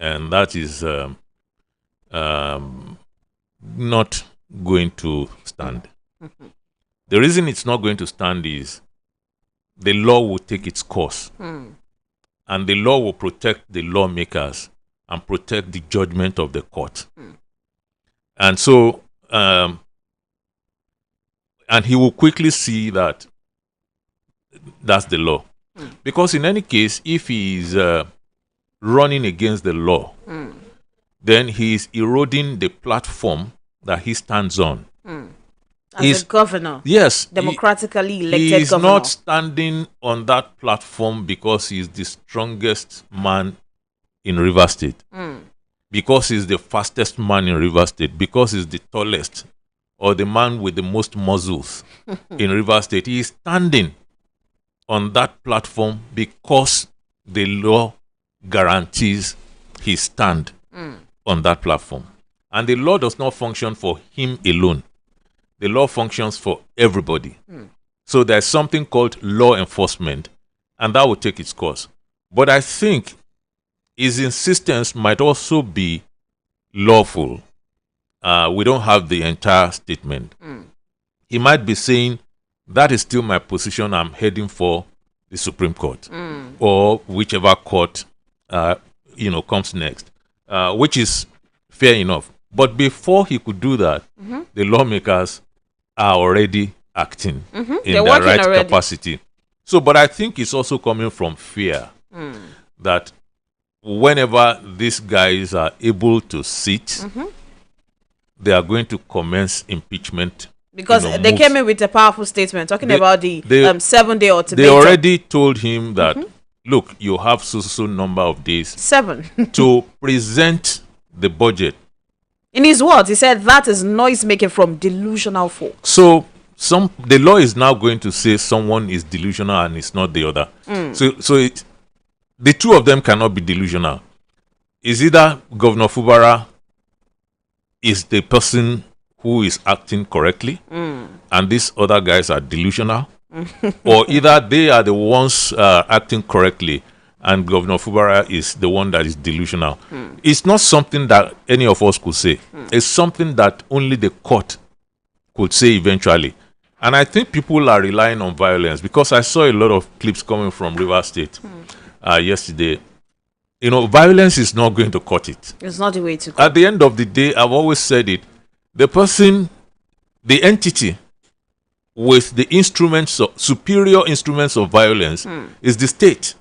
And that is not going to stand. The reason it's not going to stand is the law will take its course. And the law will protect the lawmakers and protect the judgment of the court. And so, and he will quickly see that that's the law. Because in any case, if he is running against the law, then he is eroding the platform that he stands on. As a governor. Yes. Democratically elected he is governor. not standing on that platform because he is the strongest man in Rivers State. Because he's the fastest man in Rivers State. Because he's the tallest or the man with the most muscles in Rivers State. He is standing on that platform because the law guarantees his stand on that platform. And the law does not function for him alone. The law functions for everybody. So there's something called law enforcement, and that will take its course. But I think his insistence might also be lawful. We don't have the entire statement. He might be saying, that is still my position, I'm heading for the Supreme Court, or whichever court comes next, which is fair enough. But before he could do that, the lawmakers are already acting in their right capacity. So, but I think it's also coming from fear that whenever these guys are able to sit, they are going to commence impeachment. Because they came in with a powerful statement talking about the 7-day ultimatum. They already told him that, look, you have so number of days 7 to present the budget. In his words, he said that is noise making from delusional folks. So the law is now going to say someone is delusional and it's not the other. So the two of them cannot be delusional. Is either Governor Fubara is the person who is acting correctly, and these other guys are delusional, or either they are the ones acting correctly, and Governor Fubara is the one that is delusional. It's not something that any of us could say. It's something that only the court could say eventually. And I think people are relying on violence, because I saw a lot of clips coming from Rivers State yesterday. You know, violence is not going to cut it. It's not the way to go. At the end of the day, I've always said it, the person, the entity with the superior instruments of violence is the state.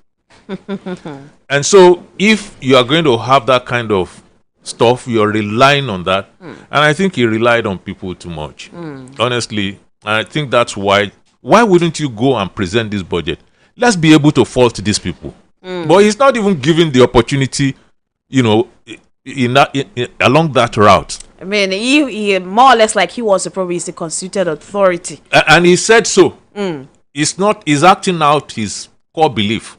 And so if you are going to have that kind of stuff, you're relying on that. And I think he relied on people too much. Honestly, I think that's why wouldn't you go and present this budget? Let's be able to fault these people. But he's not even given the opportunity, you know, along that route. I mean, he more or less like he was probably the constituted authority. And he said so. He's acting out his core belief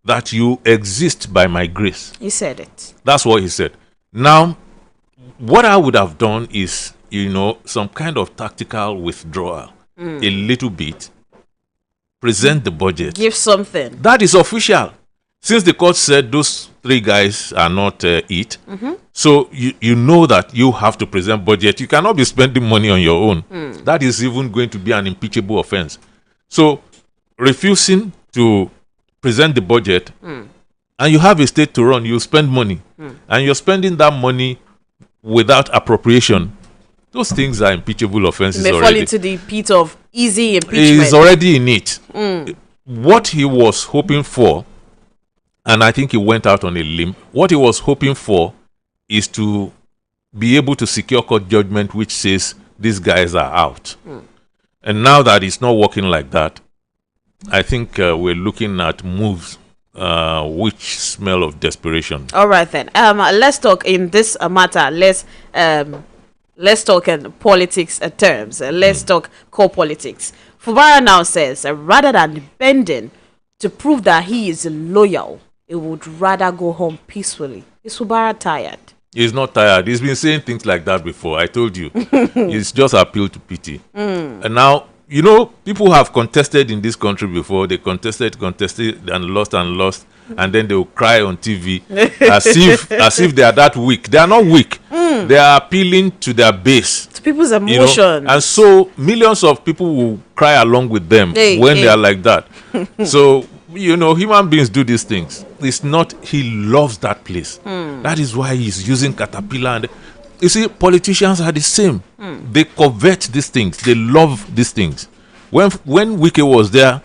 that you exist by my grace. He said it. That's what he said. Now, what I would have done is, you know, some kind of tactical withdrawal, a little bit, present the budget. Give something. That is official. Since the court said those 3 guys are not it, so you know that you have to present budget. You cannot be spending money on your own. That is even going to be an impeachable offense. So refusing to present the budget, and you have a state to run, you spend money, and you're spending that money without appropriation. Those things are impeachable offenses already. They fall into the pit of easy impeachment. He's already in it. What he was hoping for, and I think he went out on a limb, what he was hoping for is to be able to secure court judgment which says these guys are out. And now that it's not working like that, I think we're looking at moves which smell of desperation. All right then. Let's talk in this matter. Let's talk in politics terms. Let's talk core politics. Fubara now says rather than bending to prove that he is loyal, he would rather go home peacefully. Is Fubara tired? He's not tired. He's been saying things like that before. I told you. He's just appealed to pity. And now, you know, people have contested in this country before. They contested and lost, and then they will cry on TV as if they are that weak. They are not weak. They are appealing to their base, to people's emotions, you know? And so millions of people will cry along with them when they are like that. So, you know, human beings do these things. It's not, he loves that place. That is why he's using caterpillar. And you see, politicians are the same. They covet these things. They love these things. When Wike was there,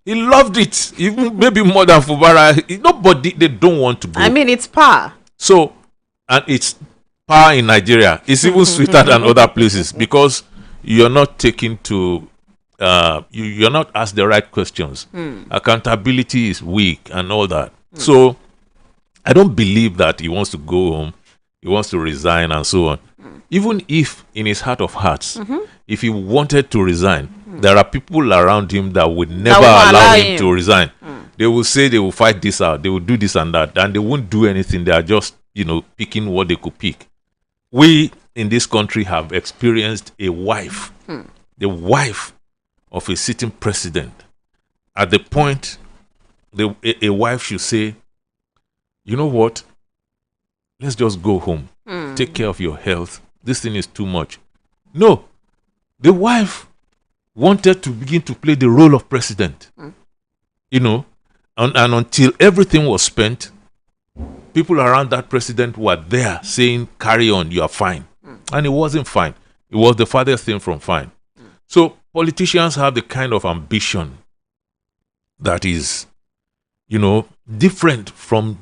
he loved it, even maybe more than Fubara. Nobody, they don't want to go. I mean, it's power. So, and it's power in Nigeria. It's even sweeter than other places, because you're not taken to, you're not asked the right questions. Accountability is weak and all that. So, I don't believe that he wants to go home. He wants to resign and so on. Even if in his heart of hearts, if he wanted to resign, there are people around him that would never allow him to resign. They will say they will fight this out. They will do this and that. And they won't do anything. They are just, you know, picking what they could pick. We in this country have experienced a wife, the wife of a sitting president. At the point, a wife should say, you know what? Let's just go home. Take care of your health. This thing is too much. No. The wife wanted to begin to play the role of president. You know, and until everything was spent, people around that president were there saying, carry on, you are fine. And it wasn't fine. It was the farthest thing from fine. So politicians have the kind of ambition that is, different from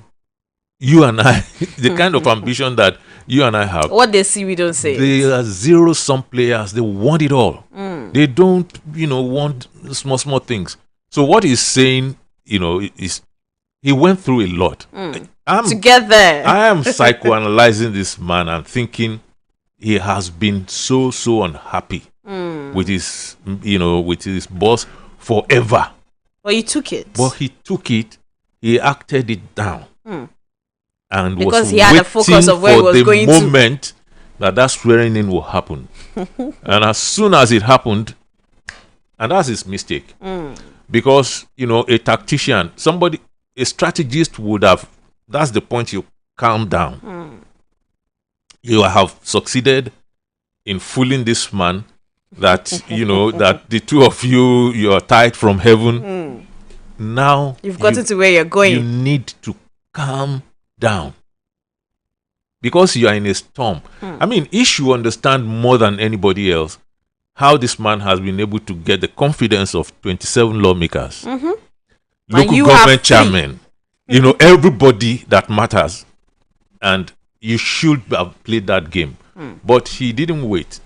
you and I, the kind of ambition that you and I have. What they see, we don't say. They are zero-sum players. They want it all. They don't, want small things. So what he's saying, is he went through a lot. Together. I am psychoanalyzing this man and thinking he has been so unhappy with his, with his boss forever. But he took it. He acted it down. And because was he had a focus of where he was going to. For the moment that swearing in will happen. And as soon as it happened, and that's his mistake. Because, a tactician, a strategist would have, that's the point, you calm down. You have succeeded in fooling this man that, that the two of you are tied from heaven. Now you've gotten to where you're going. You need to calm down. Because you are in a storm. I mean, he should understand more than anybody else how this man has been able to get the confidence of 27 lawmakers, local government chairmen, everybody that matters. And you should have played that game. But he didn't wait.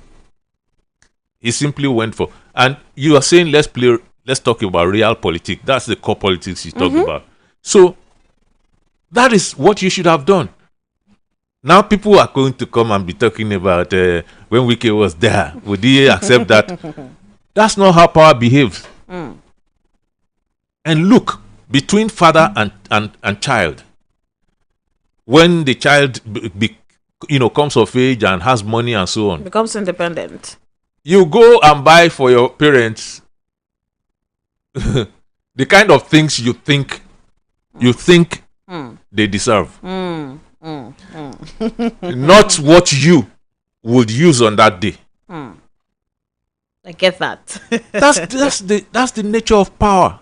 He simply went for, and you are saying let's talk about real politics. That's the core politics you talked about. So that is what you should have done. Now people are going to come and be talking about when Wike was there. Would he accept that? That's not how power behaves. And look, between father and child, when the child comes of age and has money and so on, becomes independent, you go and buy for your parents the kind of things you think they deserve. Not what you would use on that day. I get that. That's the nature of power.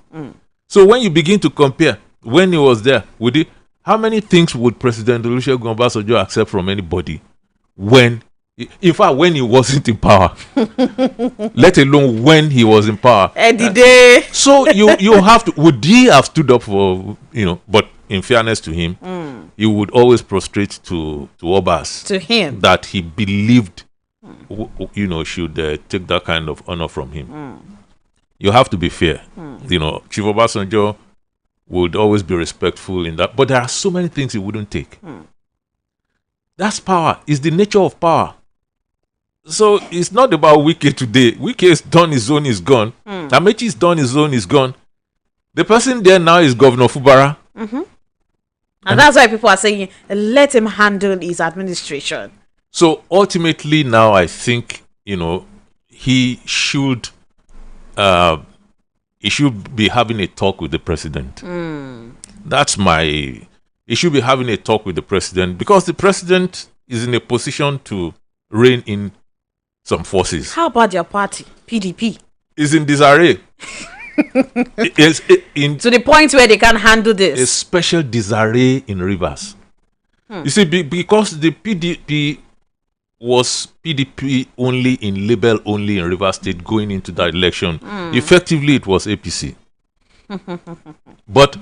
So when you begin to compare, when he was there, how many things would President Olusegun Obasanjo accept from anybody when he wasn't in power? Let alone when he was in power. So you have to, would he have stood up for, but in fairness to him, he would always prostrate to Obas. To him. That he believed, should take that kind of honor from him. You have to be fair. Chief Obasanjo would always be respectful in that. But there are so many things he wouldn't take. That's power. It's the nature of power. So it's not about Wike today. Wike is done his own, is gone. Amechi is done his own, is gone. The person there now is Governor Fubara. And that's why people are saying, let him handle his administration. So ultimately now I think, he should be having a talk with the president. He should be having a talk with the president because the president is in a position to rein in some forces. How about your party, PDP? Is in disarray. To the point where they can't handle this. A special disarray in Rivers. You see, because the PDP was PDP only in label only in Rivers State going into that election. Effectively, it was APC. But,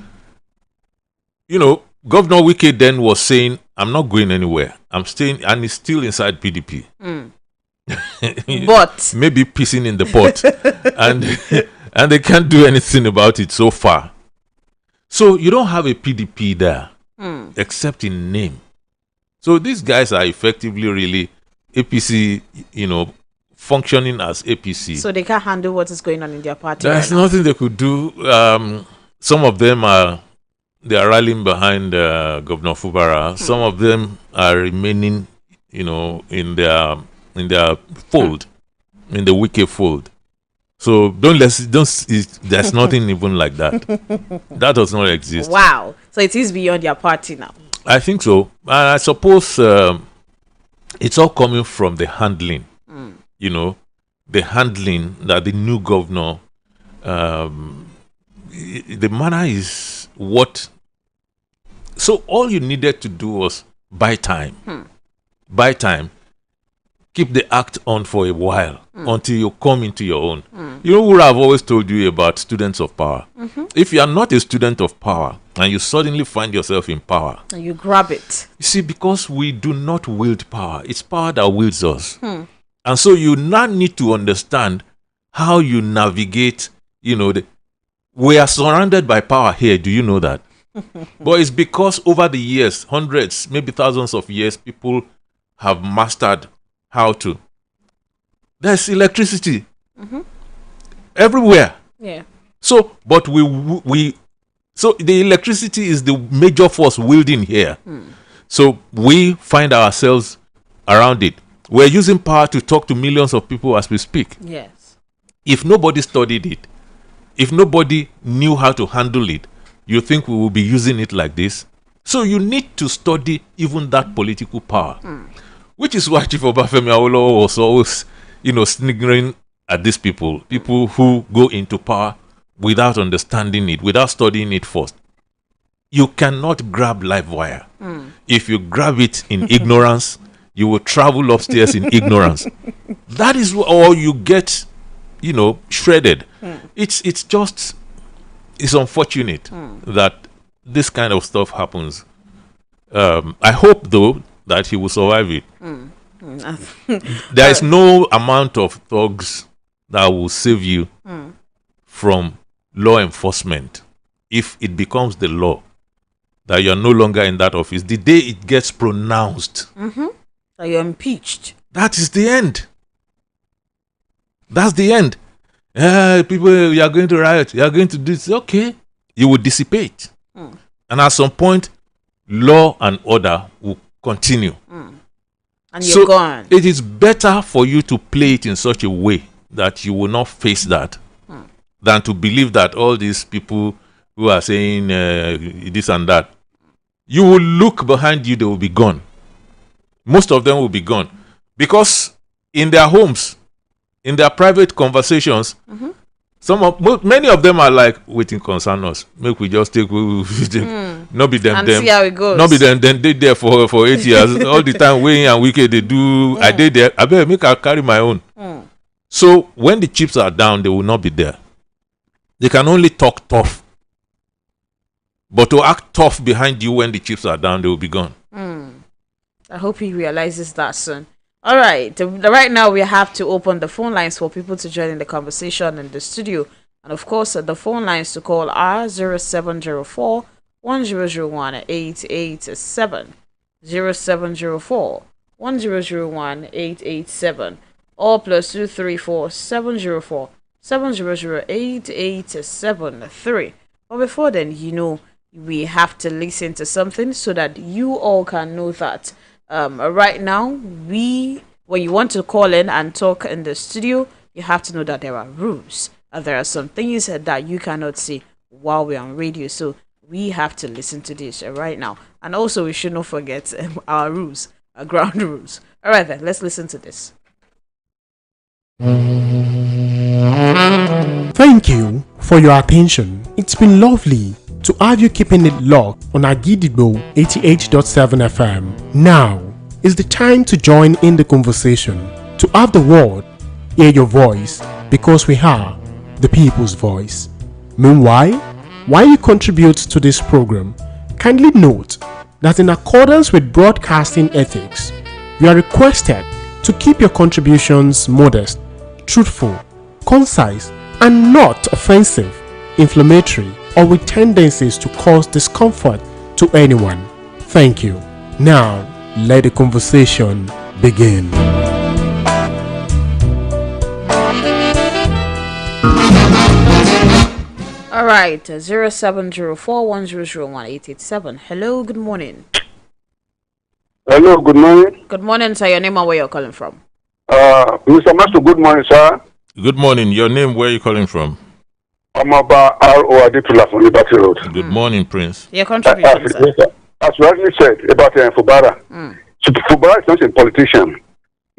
Governor Wike then was saying, I'm not going anywhere. I'm staying, and he's still inside PDP. But maybe pissing in the pot. and they can't do anything about it so far. So you don't have a PDP there, except in name. So these guys are effectively really APC, functioning as APC. So they can't handle what is going on in their party. There's nothing they could do. Some of them are rallying behind Governor Fubara. Some of them are remaining, in their fold, in the Wike fold. So there's nothing even like that. That does not exist. Wow. So it is beyond your party now. I think so. I suppose it's all coming from the handling. The handling that the new governor, the manner is what. So all you needed to do was buy time. Buy time. Keep the act on for a while until you come into your own. You know what I've always told you about students of power? If you are not a student of power and you suddenly find yourself in power, and you grab it. You see, because we do not wield power, it's power that wields us. And so you now need to understand how you navigate, we are surrounded by power here. Do you know that? But it's because over the years, hundreds, maybe thousands of years, people have mastered how to. There's electricity everywhere. Yeah. So, but so the electricity is the major force wielding here. So we find ourselves around it. We're using power to talk to millions of people as we speak. Yes. If nobody studied it, if nobody knew how to handle it, you think we will be using it like this? So you need to study even that political power. Which is why Chief Obafemi Awolowo was always, sniggering at these people who go into power without understanding it, without studying it first. You cannot grab live wire. If you grab it in ignorance, you will travel upstairs in ignorance. That is all you get, shredded. It's unfortunate that this kind of stuff happens. I hope, though, that he will survive it. There is no amount of thugs that will save you from law enforcement if it becomes the law that you're no longer in that office. The day it gets pronounced that you're impeached, that is the end. That's the end. People, you are going to riot, you are going to do this. Okay, you will dissipate. And at some point, law and order will continue. And you're gone. It is better for you to play it in such a way that you will not face that than to believe that all these people who are saying this and that, you will look behind you, they will be gone. Most of them will be gone. Because in their homes, in their private conversations, many of them are like, waiting concern us. Make we just take, not be them, and see how it goes. Not be them, then they there for 8 years. All the time, weighing and wicked, they do, I did there. I better make I carry my own. So when the chips are down, they will not be there. They can only talk tough. But to act tough behind you when the chips are down, they will be gone. I hope he realizes that soon. All right. Right now, we have to open the phone lines for people to join in the conversation in the studio. And of course, the phone lines to call are 0704 1001 887, 0704 1001 887, or plus 234 704 700 8873. But before then, we have to listen to something so that you all can know that right now, when you want to call in and talk in the studio, you have to know that there are rules. And there are some things that you cannot see while we're on radio. So we have to listen to this right now. And also, we should not forget our rules, our ground rules. All right, then, let's listen to this. Thank you for your attention. It's been lovely to have you keeping it locked on OGIDI 88.7 FM. Now is the time to join in the conversation, to have the word, hear your voice, because we are the people's voice. Meanwhile, while you contribute to this program, kindly note that in accordance with broadcasting ethics, you are requested to keep your contributions modest, truthful, concise, and not offensive, inflammatory, or with tendencies to cause discomfort to anyone. Thank you. Now, let the conversation begin. All right, 0704 1001 887. Hello, good morning. Hello, good morning. Good morning, sir. Your name and where you're calling from? Mr. Master, good morning, sir. Good morning. Your name, where are you calling from? I'm about R.O. Adetula from Liberty Road. Good morning, Prince. Your contribution, sir. As you rightly said about Fubara. Fubara is not a politician.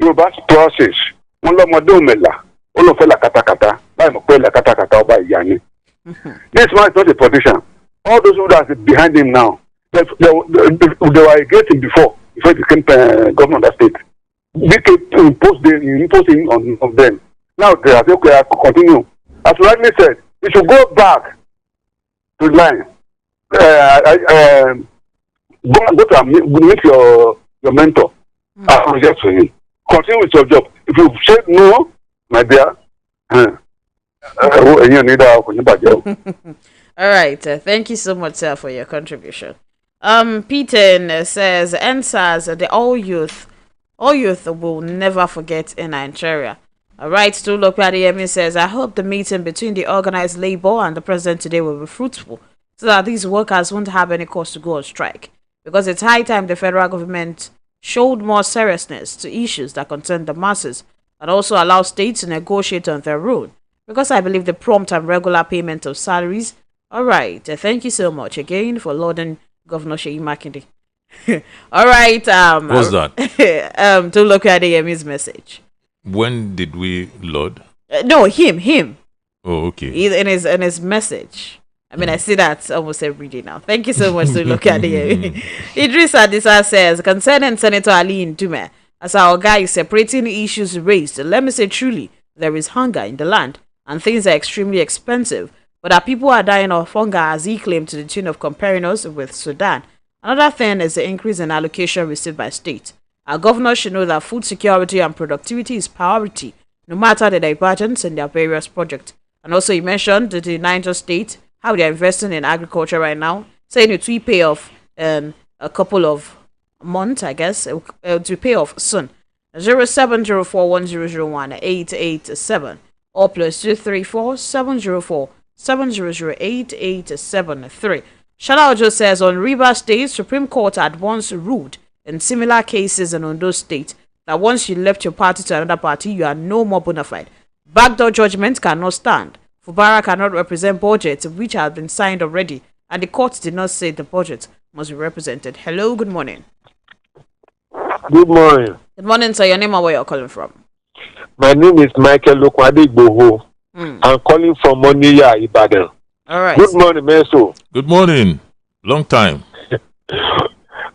Yoruba's process. This man is not a politician. All those who are behind him now, they were against him before he became governor of that state. They imposed him on them. Now they are continue. as rightly said, you should go back to the line. Go to meet your mentor. Apologize to him. Continue with your job. If you say no, my dear, all right. Thank you so much, sir, for your contribution. Peter says, NSAS, the all youth will never forget in Nigeria. All right. To look at the says, I hope the meeting between the organized labor and the president today will be fruitful, so that these workers won't have any cause to go on strike. Because it's high time the federal government showed more seriousness to issues that concern the masses and also allow states to negotiate on their own. Because I believe the prompt and regular payment of salaries. All right. Thank you so much again for lauding Governor Sheyi Makinde. All right. What's that? To look at his message. When did we laud? No, him. Oh, okay. In his message. I mean, I see that almost every day now. Thank you so much to look at it. Idris Adisa says, concerning Senator Ali Ndume, as our guy is separating the issues raised, let me say truly, there is hunger in the land and things are extremely expensive. But our people are dying of hunger, as he claimed, to the tune of comparing us with Sudan. Another thing is the increase in allocation received by state. Our governors should know that food security and productivity is priority, no matter the divergence in their various projects. And also, he mentioned that the Niger State, how they are investing in agriculture right now, saying it will pay off in a couple of months, I guess. It will pay off soon. 07041001-887 or +234-704-700-8873. Shalaojo says, on Rivers State, Supreme Court had once ruled in similar cases in Ondo State that once you left your party to another party, you are no more bona fide. Backdoor judgment cannot stand. Fubara cannot represent budgets which have been signed already, and the court did not say the budget must be represented. Hello, good morning. Good morning. Good morning, sir. Your name and where you're calling from? My name is Michael Lokwadi Boho. I'm calling from Moniya, Ibadan. All right. Good morning, Meso. Good morning. Long time.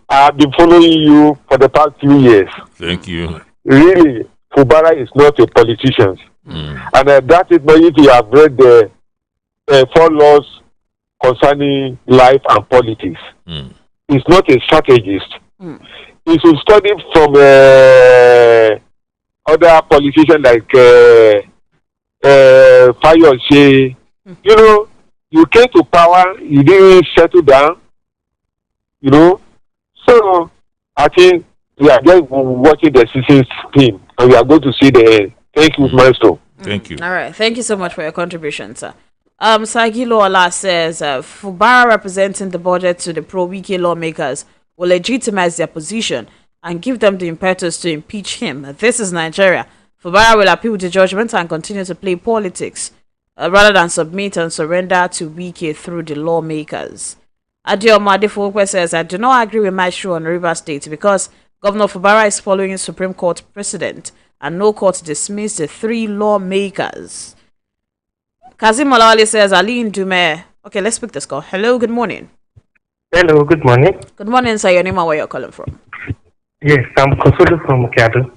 I've been following you for the past few years. Thank you. Really, Fubara is not a politician. And that is why if you have read the 4 laws concerning life and politics, he's not a strategist. He should study from other politicians like Fayose. You know, you came to power, you didn't settle down, you know. So I think we are just watching the season's team and we are going to see the end. Thank you, Maestro. Thank you. All right. Thank you so much for your contribution, sir. Sagilo Ola says, Fubara representing the budget to the pro-Wiki lawmakers will legitimize their position and give them the impetus to impeach him. This is Nigeria. Fubara will appeal the judgment and continue to play politics rather than submit and surrender to Wiki through the lawmakers. Adioma Adefokwe says, I do not agree with Maestro on River State because Governor Fubara is following Supreme Court precedent and no court dismissed the 3 lawmakers. Kazim Olawale says, Ali Ndume. Okay, let's pick this call. Hello, good morning. Hello, good morning. Good morning, sir. Your name and where you're calling from? Yes, I'm Kosolu from Okado.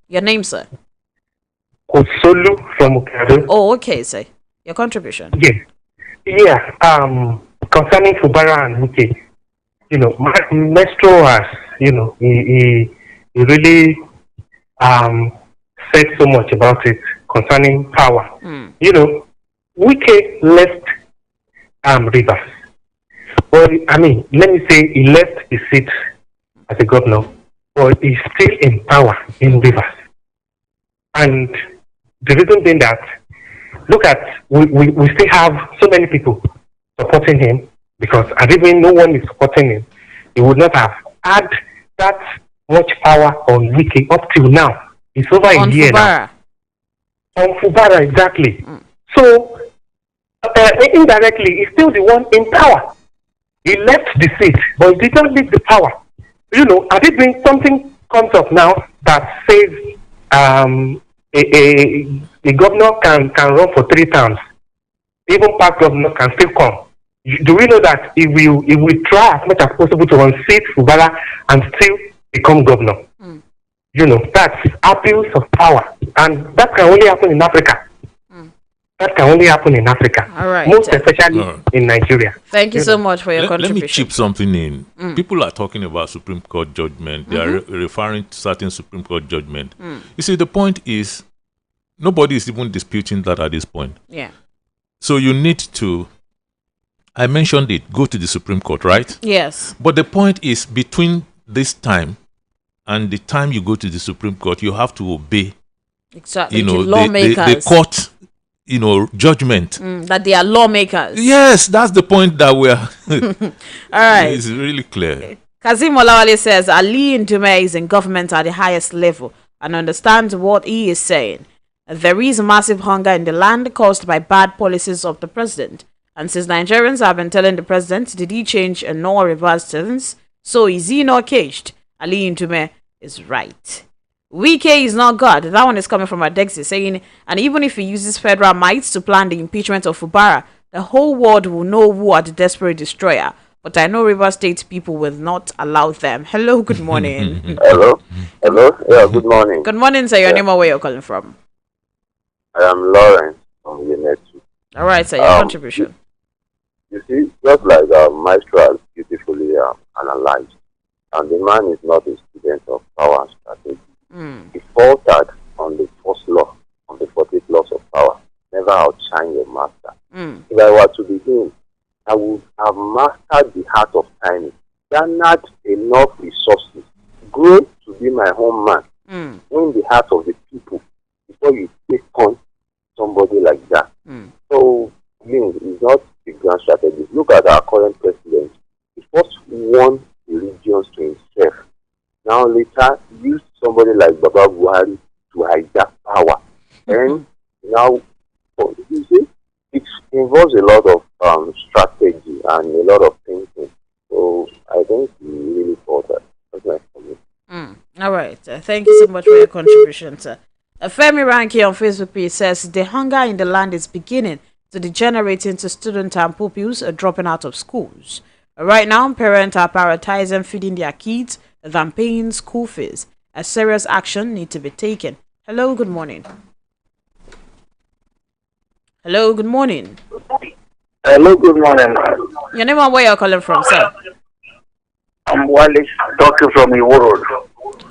Your name, sir? Kosolu from Okado. Oh, okay, sir. Your contribution? Yes. Yeah, concerning Fubara and Wike, you know, Maestro has, you know, he really said so much about it concerning power. You know, Wike left Rivers. But I mean, let me say he left his seat as a governor, but he's still in power in Rivers. And the reason being that, look at, we still have so many people supporting him, because had even no one is supporting him, he would not have had that much power on Wiki up till now. It's over a year now. On Fubara, exactly. So, indirectly, he's still the one in power. He left the seat, but he did not leave the power. You know, had it been something comes up now that says a governor can run for 3 terms, even past governor can still come. Do we know that he will try as much as possible to unseat Fubara and still become governor? You know, that's abuse of power, and that can only happen in Africa. That can only happen in Africa. All right. Most especially in Nigeria. Thank you so much for your contribution. Let me chip something in. People are talking about Supreme Court judgment. They are referring to certain Supreme Court judgment. You see, the point is, nobody is even disputing that at this point. Yeah. So you need to, I mentioned it, go to the Supreme Court, right? Yes. But the point is, between this time and the time you go to the Supreme Court, you have to obey. Exactly. The court, judgment. That they are lawmakers. Yes, that's the point that we're. All right. It's really clear. Kazim Olawale says Ali Ndume is in government at the highest level and understands what he is saying. There is massive hunger in the land caused by bad policies of the president. And since Nigerians have been telling the president, did he change and nor reverse things? So is he not caged? Ali Ndume is right. Wike is not God. That one is coming from Adexi saying, and even if he uses federal might to plan the impeachment of Fubara, the whole world will know who are the desperate destroyer. But I know River State people will not allow them. Hello, good morning. Hello. Yeah, good morning. Good morning, sir. Your name and where you're calling from? I am Lawrence from Yenetu. All right, sir. Your contribution. You see, just like Maestro has beautifully analyzed, and the man is not a student of power and strategy. He faltered on the first law, on the 40 laws of power. Never outshine your master. If I were to begin, I would have mastered the art of timing. Garnered enough resources. Grow to be my home man. Win the heart of the people before you take on somebody like that. So, it's not a grand strategy. Look at our current president. He first won the regions to himself. Now later used somebody like Baba Buhari to hijack power. And now, you see, it involves a lot of strategy and a lot of thinking. So I think he really thought that. That's nice for me. All right. Thank you so much for your contribution, sir. Femi Ranki on Facebook page says the hunger in the land is beginning to degenerate into students and pupils dropping out of schools. Right now, parents are prioritizing feeding their kids than paying school fees. A serious action needs to be taken. Hello, good morning. Hello, good morning. Hello, good morning. Your name and where you're calling from, sir? I'm Wale, talking from the world.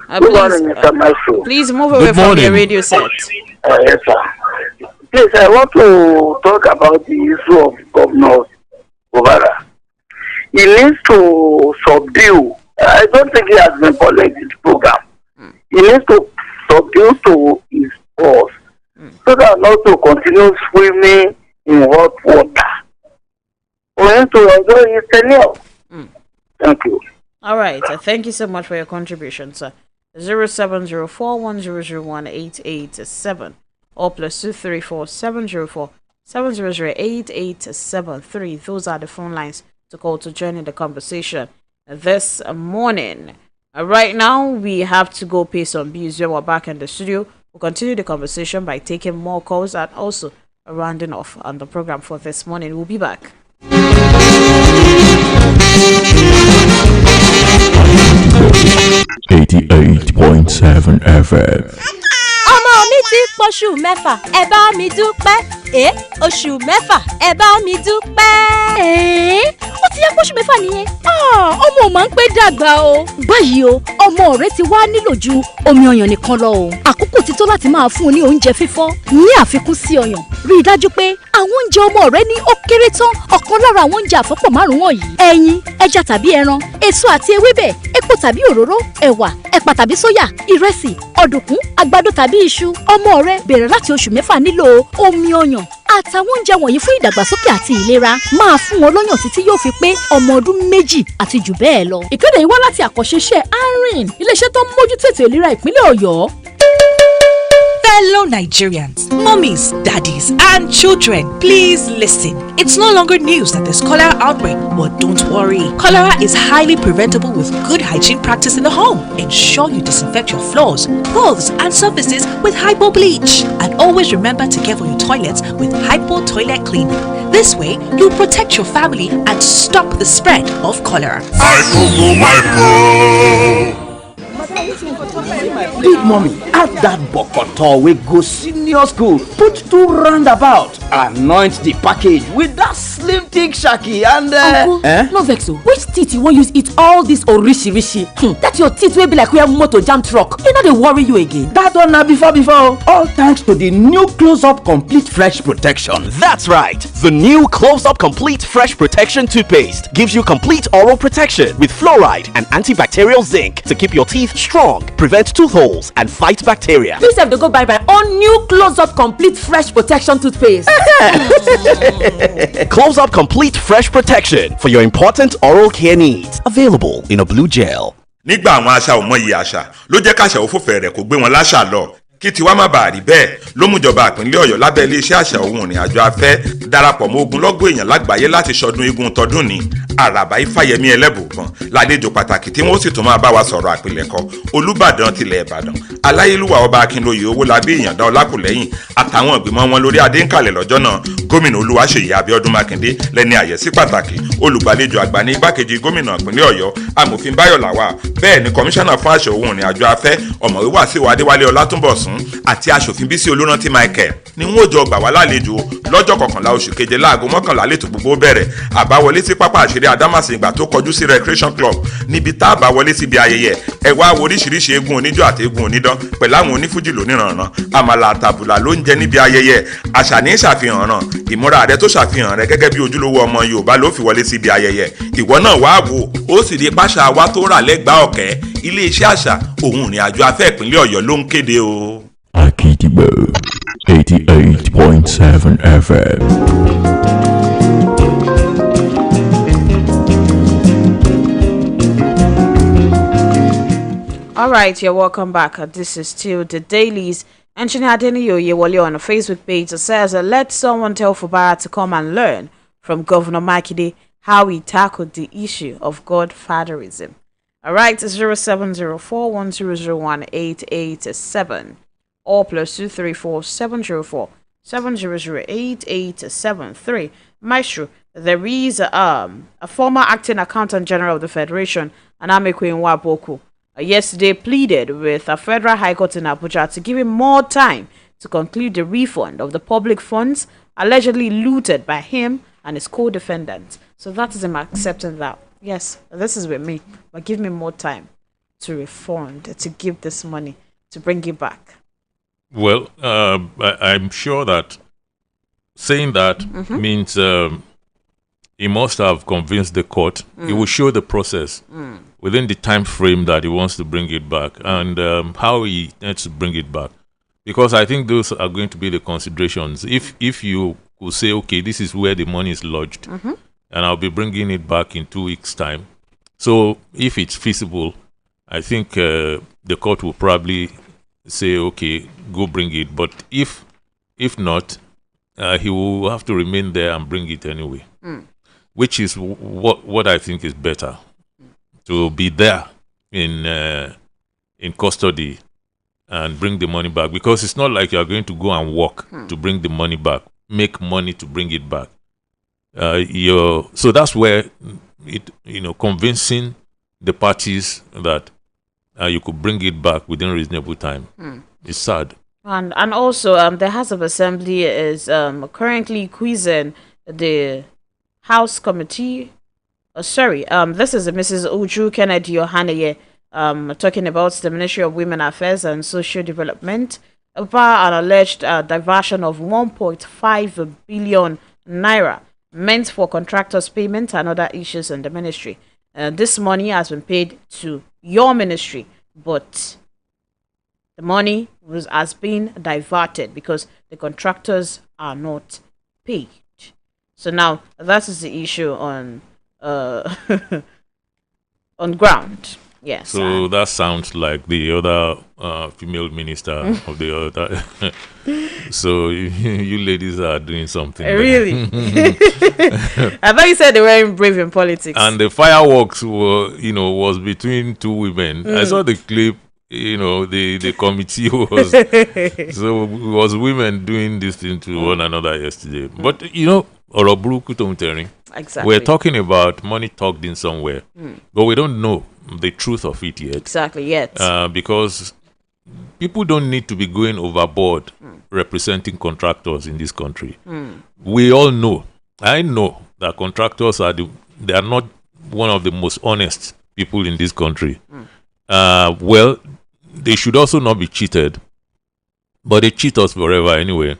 Good morning, Mr. Maestro. Please move away from your radio set. Yes, sir. Please, I want to talk about the issue of Governor Obara. He needs to subdue. I don't think he has been following this program. He needs to subdue to his boss so that not to continue swimming in hot water. For him to enjoy his tenure. Thank you. All right. Thank you so much for your contribution, sir. 070410018887 or +2347047008873. Those are the phone lines to call to join in the conversation this morning. Right now, we have to go pay some bills. When we're back in the studio, we'll continue the conversation by taking more calls and also rounding off on the program for this morning. We'll be back. 88.7 FM. ọmọ mi ti pọ̀ṣù mẹ́fà ẹ bá mi dúpẹ́ oṣù mẹ́fà ẹ bá mi dúpẹ́. ó ti yẹ pọ̀ṣù mẹ́fà nìyẹn. ọmọ ò máa ń pẹ́ dàgbà o. báyìí o ọmọ rẹ ti wá nílò ju omi ọyàn nìkan lọ o. àkókò ti tó láti máa fún un ní oúnjẹ fífọ́ ní àfikún sí ọyàn. rí i dájú pé àwọn oúnjẹ ọmọ rẹ ní ó kéré tán ọ̀kan lára àwọn oúnjẹ àfọ́pọ̀ márùn-ún wọ̀nyí: ẹyin, ẹja tàbí ẹran, èso àti ewébẹ̀, epo tàbí òróró, ẹ̀wà, ẹ̀pà tàbí sóyà, ìrẹsì, ọ̀dùnkún, àgbàdo tàbí iṣu. ọmọ rẹ bẹ̀rẹ̀ láti oṣù mẹ́fà nílò omi ọyàn àtàwọn oúnjẹ wọ̀nyí fún ìdàgbàsókè àti ìlera. máa fún wọn lọ́yàn títí yóò fi pé ọmọ ọdún 2 àti jù bẹ́ẹ̀ lọ. ìkéde yìí wá láti àkànṣeṣẹ́ ARIN, iléeṣẹ́ tó ń mójútó ètò ìlera ìpínlẹ̀ Ọ̀yọ́. Fellow Nigerians, mummies, daddies, and children, please listen. It's no longer news that there's cholera outbreak, but don't worry. Cholera is highly preventable with good hygiene practice in the home. Ensure you disinfect your floors, clothes, and surfaces with Hypo bleach. And always remember to care for your toilets with Hypo toilet cleaner. This way, you'll protect your family and stop the spread of cholera. Big mommy, add that bokoto we go senior Senior School put 2 roundabout, anoint the package with that slim thick shaki and Uncle, no vex o. Which teeth you wan use eat all this orishi? That your teeth will be like where motor jam truck. You know they worry you again. That one na before. All thanks to the new Close-Up Complete Fresh Protection. That's right. The new Close-Up Complete Fresh Protection toothpaste gives you complete oral protection with fluoride and antibacterial zinc to keep your teeth strong, prevent tooth holes, and fight bacteria. Please have to go buy my own new Close-Up Complete Fresh Protection toothpaste. Close-Up Complete Fresh Protection for your important oral care needs. Available in a blue gel. nígbà àwọn àṣà ò mọyì àṣà ló jẹ́ káṣà òfófẹ́ rẹ̀ kó gbé wọn láṣà lọ kí tiwa má bàa rí bẹ́ẹ̀ ló mújọba ìpínlẹ̀ Ọ̀yọ́ lábẹ́ iléeṣẹ́ àṣà òun ìrìn àjò afẹ́ darapọ̀ mọ́ ogunlọ́gọ̀ èèyàn lágbàáyé láti ṣọdún eégún tọdún ní Àràbà Ifáyẹmí Ẹlẹ́bùúbọn lálejò pàtàkì tí wọ́n sì tún máa bá wa sọ̀rọ̀ àpilẹ̀kọ Olúbàdàn tilẹ̀ Ìbàdàn Aláyélúwà ọba Akínlóye Owólabí Ìyàndá Ọlákùlẹ́yìn àtàwọn ìgbìmọ̀ wọn lórí adé ń kalẹ̀ lọ́jọ́ náà gómìnà Olúwaṣèyí Abíọ́dún Mákindé lẹ́ni àyẹ́sí pàtàkì olùgbàlejò àgbà ní igbákejì gómìnà ìpínlẹ̀ Ọ̀yọ́ amòfin Báyọ̀ Làwà bẹ́ẹ̀ ni kọmíṣánná fún àṣà òun ìrìn àjò afẹ́ ọ̀mọ̀wé Wàsíù Adéwálé Ọlátúnbọ̀sún àti aṣòfin Bísí Olúrántí Michael ni wọ́n jọ gbà wá lálejò lọ́jọ́ 11 oṣù keje láago 11 lẹ́tò gbogbo bẹ̀rẹ̀ àbáwọlé sí pápá àṣírí Adámàsìngbà tó kọjú sí Recreation Club níbi tá àbáwọlé síbi ayẹyẹ ẹ wá wo oríṣiríṣi eégún oníjó àti eégún onídán pẹ̀lú àwọn onífújì lóníranran àmàlà àtàbùlà ló ń jẹ níbi ayẹyẹ àṣà ní ṣàfihàn ràn ìmúra rẹ tó ṣàfihàn rẹ gẹ́gẹ́ bí ojúlówó ọmọ Yorùbá ló fi wọlé síbi ayẹyẹ ìwọ náà wá wò ó sì rí pàṣà wa tó rà lẹ́gbàá ọ̀kẹ́ iléeṣẹ́ àṣà òun ìrìn àjò afẹ́ ìpínlẹ̀ Ọ̀yọ́ ló ń kéde o. Akidibo 88.7 FM. All right, you're welcome back. This is still the dailies. Engineer Adeniyo Yewole on the Facebook page says, let someone tell Fubara to come and learn from Governor Makinde how he tackled the issue of godfatherism. All right, 070410018887 or +2347047008873. Maestro, there is a former acting accountant general of the Federation, Anamekwe Nwaboku, yesterday pleaded with a federal high court in Abuja to give him more time to conclude the refund of the public funds allegedly looted by him and his co-defendants. So that is him accepting that. Yes, this is with me, but give me more time to refund, to give this money, to bring it back. Well, I'm sure that saying that means he must have convinced the court. He will show the process within the time frame that he wants to bring it back and how he intends to bring it back. Because I think those are going to be the considerations. If you could say, okay, this is where the money is lodged, and I'll be bringing it back in 2 weeks' time. So if it's feasible, I think the court will probably say, okay, go bring it. But if not, he will have to remain there and bring it anyway, which is what I think is better, to be there in custody and bring the money back, because it's not like you are going to go and work to bring the money back, make money to bring it back. So that's where convincing the parties that you could bring it back within reasonable time is sad. And also, the House of Assembly is currently quizzing the House Committee. This is Mrs. Uju Kennedy Ohaneye talking about the Ministry of Women Affairs and Social Development about an alleged diversion of 1.5 billion naira meant for contractors' payment and other issues in the ministry. This money has been paid to your ministry, but the money has been diverted because the contractors are not paid. So now that is the issue on on ground. Yes. So that sounds like the other female minister of the other. So you ladies are doing something. Really? I thought you said they weren't brave in politics. And the fireworks were, was between two women. I saw the clip. The committee was so it was women doing this thing to one another yesterday. But exactly. We're talking about money tucked in somewhere, but we don't know the truth of it yet. Exactly, yet. Because people don't need to be going overboard representing contractors in this country. We all know, I know that contractors they are not one of the most honest people in this country. Well, they should also not be cheated, but they cheat us forever anyway.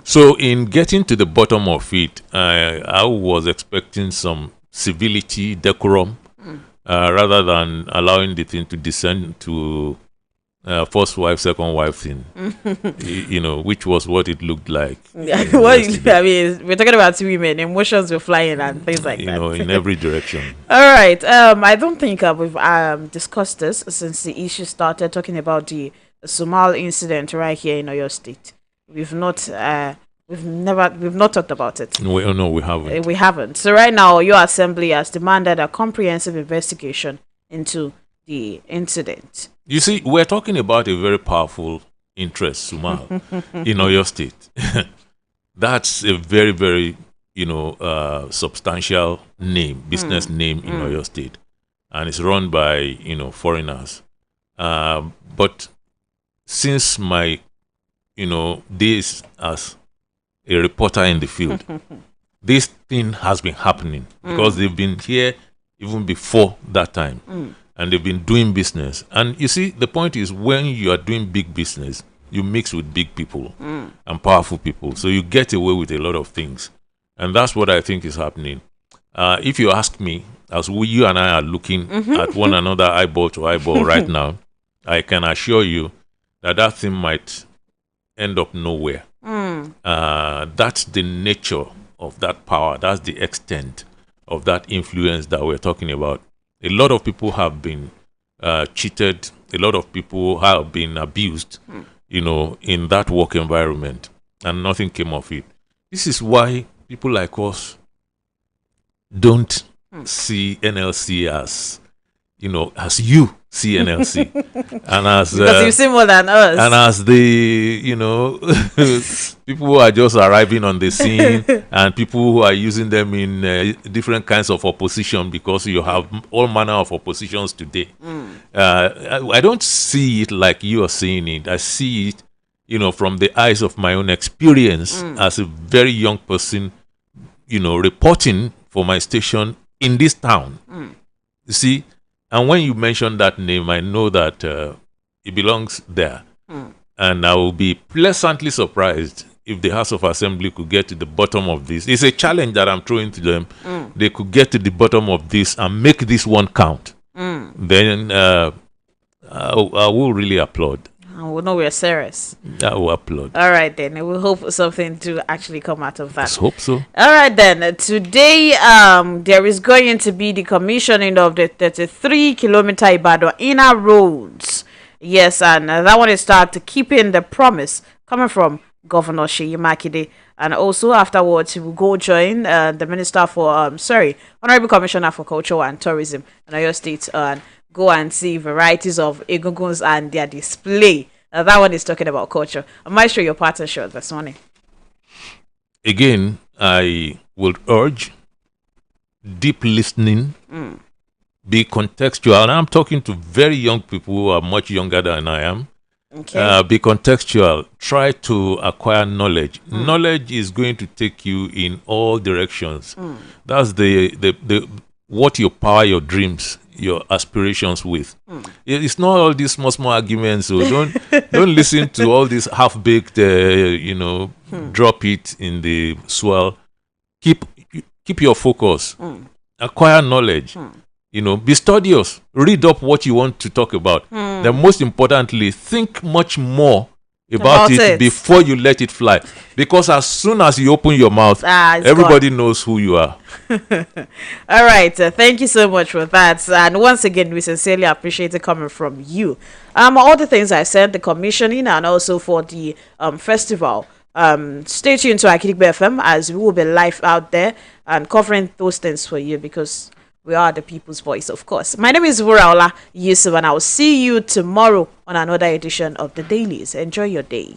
So in getting to the bottom of it, I was expecting some civility, decorum, rather than allowing the thing to descend to first wife, second wife thing, which was what it looked like. I mean, we're talking about women, emotions were flying and things like that. In every direction. All right. I don't think we've discussed this since the issue started, talking about the Sumal incident right here in Oyo State. We've not talked about it. No, we haven't. We haven't. So right now, your assembly has demanded a comprehensive investigation into the incident. You see, we're talking about a very powerful interest, Sumal, in Oyo State. That's a very, very, substantial business name in Oyo State, and it's run by foreigners. But since my days as a reporter in the field, this thing has been happening because they've been here even before that time. And they've been doing business. And you see, the point is, when you are doing big business, you mix with big people and powerful people. So you get away with a lot of things. And that's what I think is happening. If you ask me, as you and I are looking at one another eyeball to eyeball right now, I can assure you that thing might end up nowhere. That's the nature of that power. That's the extent of that influence that we're talking about. A lot of people have been cheated. A lot of people have been abused, in that work environment, and nothing came of it. This is why people like us don't see NLC as you see NLC, and as because you see more than us, and as the people who are just arriving on the scene, and people who are using them in different kinds of opposition, because you have all manner of oppositions today. I don't see it like you are seeing it. I see it, from the eyes of my own experience as a very young person, reporting for my station in this town. You see. And when you mention that name, I know that it belongs there. And I will be pleasantly surprised if the House of Assembly could get to the bottom of this. It's a challenge that I'm throwing to them. They could get to the bottom of this and make this one count. Then I will really applaud. We know we're serious. I will applaud. All right, then. We hope something to actually come out of that. Let's hope so. All right, then. Today, there is going to be the commissioning of the 33-kilometer Ibadan inner roads. Yes, and that one is start keeping the promise coming from Governor Seyi Makinde. And also afterwards, he will go join the Minister for, Honorable Commissioner for Culture and Tourism in Oyo State, and go and see varieties of egunguns and their display. That one is talking about culture. I might show your pattern shot this morning. Again, I will urge deep listening, be contextual. And I'm talking to very young people who are much younger than I am. Okay. Be contextual. Try to acquire knowledge. Knowledge is going to take you in all directions. That's the what you power your dreams, your aspirations with. It's not all these small arguments. So don't listen to all these half-baked, drop it in the swell. Keep your focus. Acquire knowledge. Be studious. Read up what you want to talk about. Then most importantly, think much more about it before you let it fly. Because as soon as you open your mouth, everybody knows who you are. All right. Thank you so much for that. And once again, we sincerely appreciate it coming from you. All the things I said, the commissioning, and also for the festival. Stay tuned to Akide FM as we will be live out there and covering those things for you, because we are the people's voice, of course. My name is Wuraola Yusuf, and I will see you tomorrow on another edition of The Dailies. Enjoy your day.